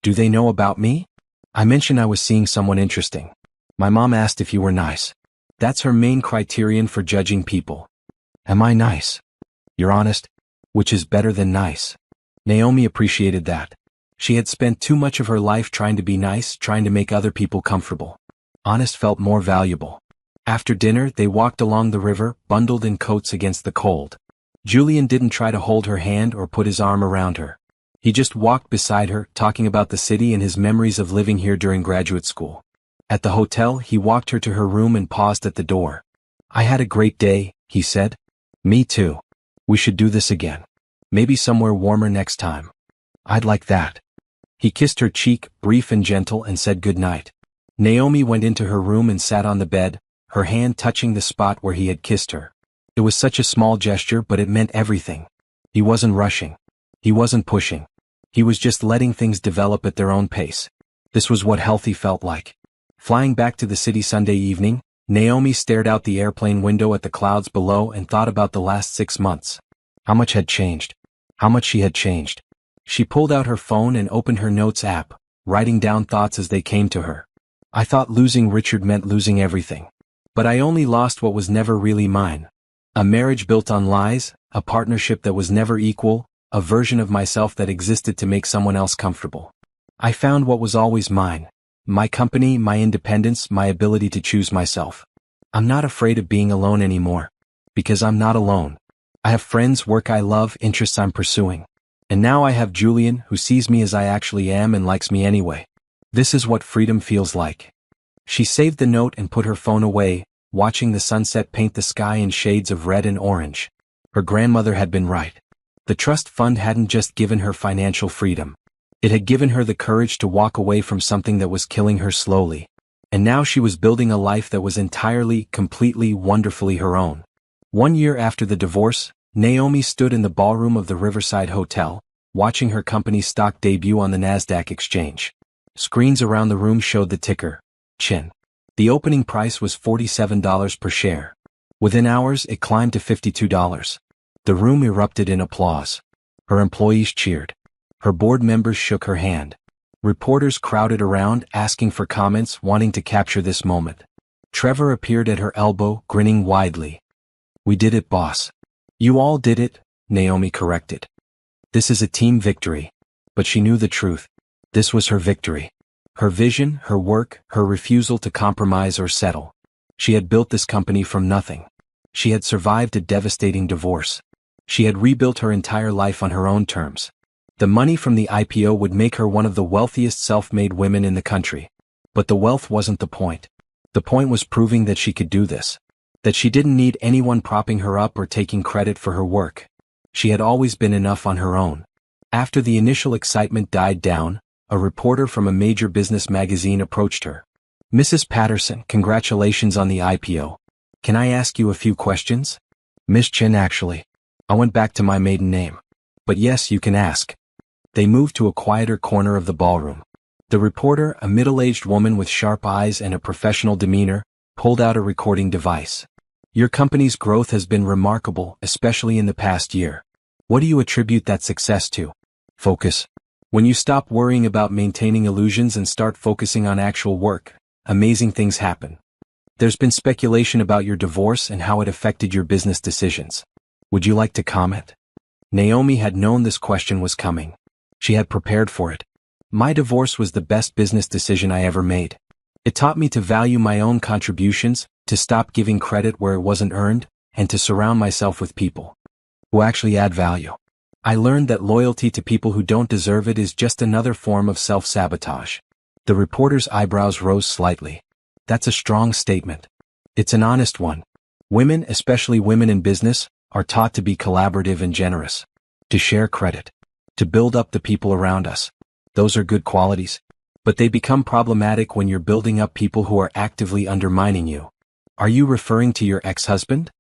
Do they know about me? I mentioned I was seeing someone interesting. My mom asked if you were nice. That's her main criterion for judging people. Am I nice? You're honest? Which is better than nice. Naomi appreciated that. She had spent too much of her life trying to be nice, trying to make other people comfortable. Honest felt more valuable. After dinner, they walked along the river, bundled in coats against the cold. Julian didn't try to hold her hand or put his arm around her. He just walked beside her, talking about the city and his memories of living here during graduate school. At the hotel, he walked her to her room and paused at the door. I had a great day, he said. Me too. We should do this again. Maybe somewhere warmer next time. I'd like that. He kissed her cheek, brief and gentle, and said good night. Naomi went into her room and sat on the bed, her hand touching the spot where he had kissed her. It was such a small gesture, but it meant everything. He wasn't rushing. He wasn't pushing. He was just letting things develop at their own pace. This was what healthy felt like. Flying back to the city Sunday evening, Naomi stared out the airplane window at the clouds below and thought about the last 6 months. How much had changed? How much she had changed. She pulled out her phone and opened her notes app, writing down thoughts as they came to her. I thought losing Richard meant losing everything. But I only lost what was never really mine. A marriage built on lies, a partnership that was never equal, a version of myself that existed to make someone else comfortable. I found what was always mine. My company, my independence, my ability to choose myself. I'm not afraid of being alone anymore. Because I'm not alone. I have friends, work I love, interests I'm pursuing. And now I have Julian, who sees me as I actually am and likes me anyway. This is what freedom feels like. She saved the note and put her phone away, watching the sunset paint the sky in shades of red and orange. Her grandmother had been right. The trust fund hadn't just given her financial freedom. It had given her the courage to walk away from something that was killing her slowly. And now she was building a life that was entirely, completely, wonderfully her own. 1 year after the divorce, Naomi stood in the ballroom of the Riverside Hotel, watching her company's stock debut on the NASDAQ exchange. Screens around the room showed the ticker, CHIN. The opening price was $47 per share. Within hours, it climbed to $52. The room erupted in applause. Her employees cheered. Her board members shook her hand. Reporters crowded around, asking for comments, wanting to capture this moment. Trevor appeared at her elbow, grinning widely. "We did it, boss." "You all did it," Naomi corrected. "This is a team victory." But she knew the truth. This was her victory. Her vision, her work, her refusal to compromise or settle. She had built this company from nothing. She had survived a devastating divorce. She had rebuilt her entire life on her own terms. The money from the IPO would make her one of the wealthiest self-made women in the country. But the wealth wasn't the point. The point was proving that she could do this. That she didn't need anyone propping her up or taking credit for her work. She had always been enough on her own. After the initial excitement died down, a reporter from a major business magazine approached her. "Mrs. Patterson, congratulations on the IPO. Can I ask you a few questions?" "Miss Chen, actually. I went back to my maiden name. But yes, you can ask." They moved to a quieter corner of the ballroom. The reporter, a middle-aged woman with sharp eyes and a professional demeanor, pulled out a recording device. "Your company's growth has been remarkable, especially in the past year. What do you attribute that success to?" "Focus. When you stop worrying about maintaining illusions and start focusing on actual work, amazing things happen. There's been speculation about your divorce and how it affected your business decisions. Would you like to comment?" Naomi had known this question was coming. She had prepared for it. "My divorce was the best business decision I ever made. It taught me to value my own contributions, to stop giving credit where it wasn't earned, and to surround myself with people who actually add value. I learned that loyalty to people who don't deserve it is just another form of self-sabotage." The reporter's eyebrows rose slightly. "That's a strong statement. It's an honest one. Women, especially women in business, are taught to be collaborative and generous. To share credit. To build up the people around us. Those are good qualities. But they become problematic when you're building up people who are actively undermining you." "Are you referring to your ex-husband?"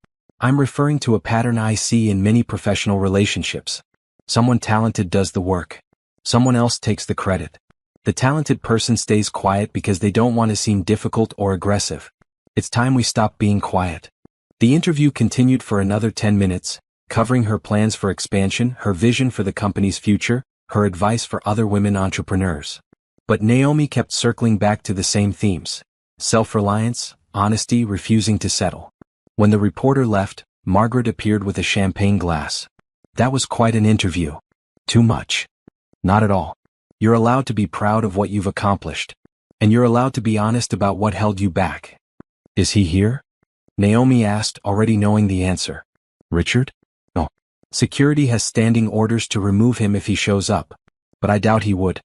"I'm referring to a pattern I see in many professional relationships. Someone talented does the work. Someone else takes the credit. The talented person stays quiet because they don't want to seem difficult or aggressive. It's time we stop being quiet." The interview continued for another 10 minutes, covering her plans for expansion, her vision for the company's future, her advice for other women entrepreneurs. But Naomi kept circling back to the same themes: self-reliance, honesty, refusing to settle. When the reporter left, Margaret appeared with a champagne glass. "That was quite an interview." "Too much." "Not at all. You're allowed to be proud of what you've accomplished. And you're allowed to be honest about what held you back." "Is he here?" Naomi asked, already knowing the answer. "Richard?" "No. Security has standing orders to remove him if he shows up. But I doubt he would.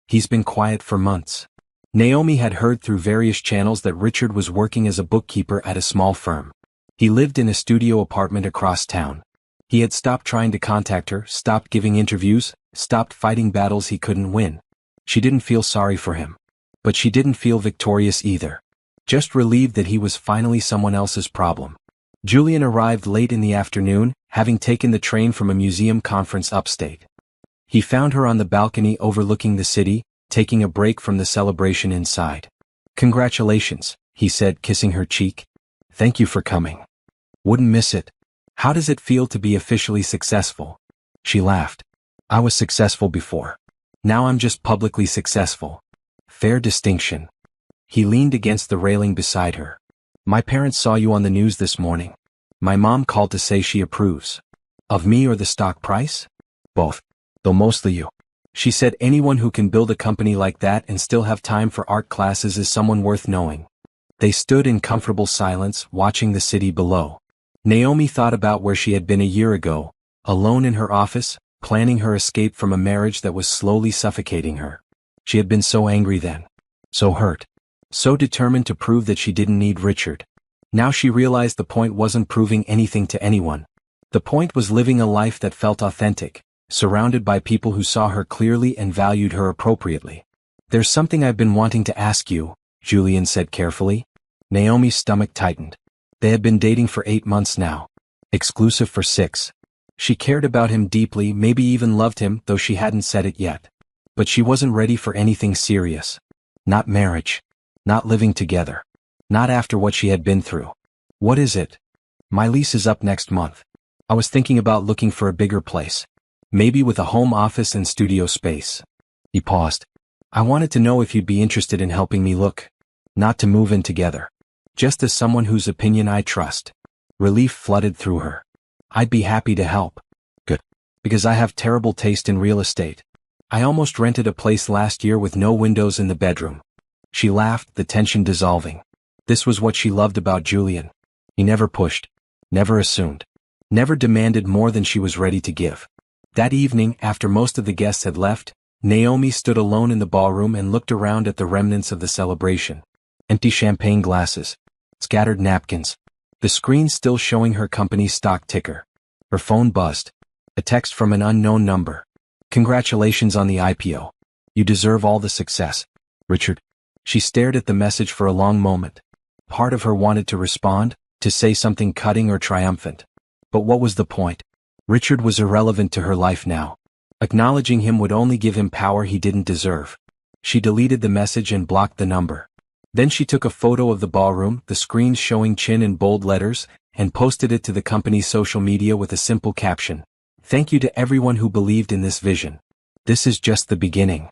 He's been quiet for months." Naomi had heard through various channels that Richard was working as a bookkeeper at a small firm. He lived in a studio apartment across town. He had stopped trying to contact her, stopped giving interviews, stopped fighting battles he couldn't win. She didn't feel sorry for him. But she didn't feel victorious either. Just relieved that he was finally someone else's problem. Julian arrived late in the afternoon, having taken the train from a museum conference upstate. He found her on the balcony overlooking the city, taking a break from the celebration inside. "Congratulations," he said, kissing her cheek. "Thank you for coming. Wouldn't miss it. How does it feel to be officially successful?" She laughed. "I was successful before. Now I'm just publicly successful. Fair distinction." He leaned against the railing beside her. "My parents saw you on the news this morning. My mom called to say she approves." "Of me or the stock price?" "Both. Though mostly you." She said, "Anyone who can build a company like that and still have time for art classes is someone worth knowing." They stood in comfortable silence, watching the city below. Naomi thought about where she had been a year ago, alone in her office, planning her escape from a marriage that was slowly suffocating her. She had been so angry then. So hurt. So determined to prove that she didn't need Richard. Now she realized the point wasn't proving anything to anyone. The point was living a life that felt authentic, surrounded by people who saw her clearly and valued her appropriately. "There's something I've been wanting to ask you," Julian said carefully. Naomi's stomach tightened. They had been dating for 8 months now. Exclusive for 6. She cared about him deeply, maybe even loved him, though she hadn't said it yet. But she wasn't ready for anything serious. Not marriage. Not living together. Not after what she had been through. "What is it?" "My lease is up next month. I was thinking about looking for a bigger place. Maybe with a home office and studio space." He paused. "I wanted to know if you'd be interested in helping me look. Not to move in together. Just as someone whose opinion I trust. Relief flooded through her. I'd be happy to help. Good. Because I have terrible taste in real estate. I almost rented a place last year with no windows in the bedroom. She laughed, the tension dissolving. This was what she loved about Julian. He never pushed. Never assumed. Never demanded more than she was ready to give. That evening, after most of the guests had left, Naomi stood alone in the ballroom and looked around at the remnants of the celebration. Empty champagne glasses. Scattered napkins. The screen still showing her company's stock ticker. Her phone buzzed. A text from an unknown number. Congratulations on the IPO. You deserve all the success, Richard. She stared at the message for a long moment. Part of her wanted to respond, to say something cutting or triumphant. But what was the point? Richard was irrelevant to her life now. Acknowledging him would only give him power he didn't deserve. She deleted the message and blocked the number. Then she took a photo of the ballroom, the screen showing Chin in bold letters, and posted it to the company's social media with a simple caption. Thank you to everyone who believed in this vision. This is just the beginning.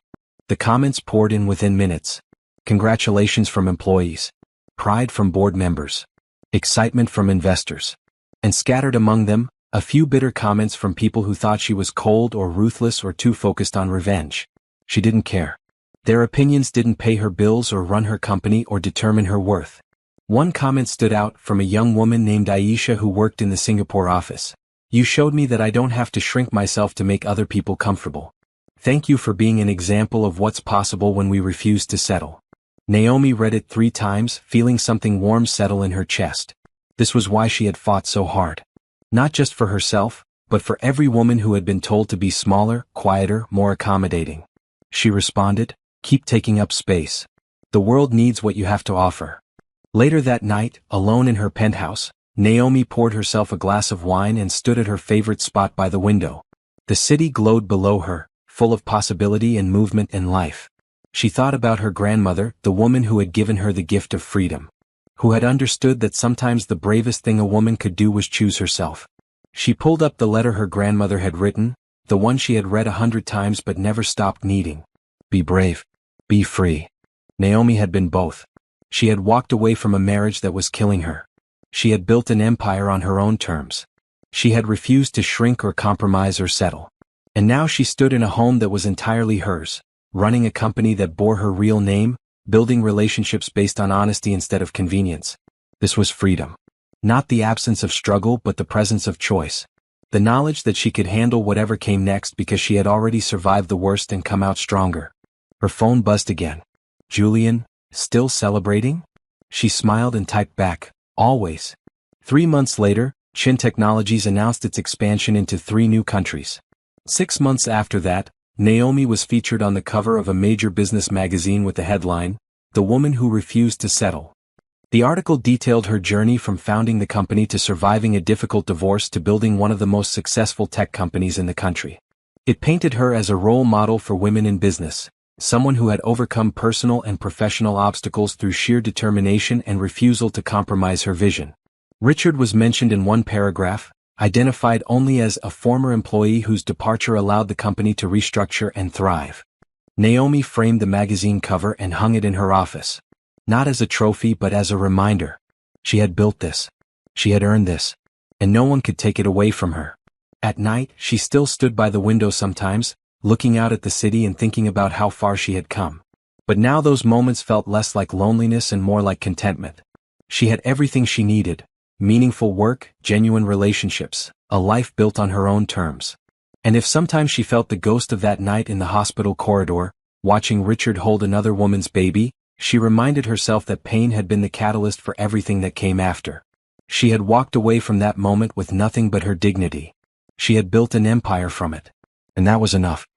The comments poured in within minutes. Congratulations from employees. Pride from board members. Excitement from investors. And scattered among them, a few bitter comments from people who thought she was cold or ruthless or too focused on revenge. She didn't care. Their opinions didn't pay her bills or run her company or determine her worth. One comment stood out from a young woman named Aisha who worked in the Singapore office. You showed me that I don't have to shrink myself to make other people comfortable. Thank you for being an example of what's possible when we refuse to settle. Naomi read it 3 times, feeling something warm settle in her chest. This was why she had fought so hard. Not just for herself, but for every woman who had been told to be smaller, quieter, more accommodating. She responded, keep taking up space. The world needs what you have to offer. Later that night, alone in her penthouse, Naomi poured herself a glass of wine and stood at her favorite spot by the window. The city glowed below her, full of possibility and movement and life. She thought about her grandmother, the woman who had given her the gift of freedom. Who had understood that sometimes the bravest thing a woman could do was choose herself. She pulled up the letter her grandmother had written, the one she had read 100 times but never stopped needing. Be brave. Be free. Naomi had been both. She had walked away from a marriage that was killing her. She had built an empire on her own terms. She had refused to shrink or compromise or settle. And now she stood in a home that was entirely hers, running a company that bore her real name, building relationships based on honesty instead of convenience. This was freedom. Not the absence of struggle but the presence of choice. The knowledge that she could handle whatever came next because she had already survived the worst and come out stronger. Her phone buzzed again. Julian, still celebrating? She smiled and typed back, always. 3 months later, Chin Technologies announced its expansion into 3 new countries. 6 months after that, Naomi was featured on the cover of a major business magazine with the headline, The Woman Who Refused to Settle. The article detailed her journey from founding the company to surviving a difficult divorce to building one of the most successful tech companies in the country. It painted her as a role model for women in business, someone who had overcome personal and professional obstacles through sheer determination and refusal to compromise her vision. Richard was mentioned in one paragraph, identified only as a former employee whose departure allowed the company to restructure and thrive. Naomi framed the magazine cover and hung it in her office. Not as a trophy but as a reminder. She had built this. She had earned this. And no one could take it away from her. At night, she still stood by the window sometimes, looking out at the city and thinking about how far she had come. But now those moments felt less like loneliness and more like contentment. She had everything she needed. Meaningful work, genuine relationships, a life built on her own terms. And if sometimes she felt the ghost of that night in the hospital corridor, watching Richard hold another woman's baby, she reminded herself that pain had been the catalyst for everything that came after. She had walked away from that moment with nothing but her dignity. She had built an empire from it. And that was enough.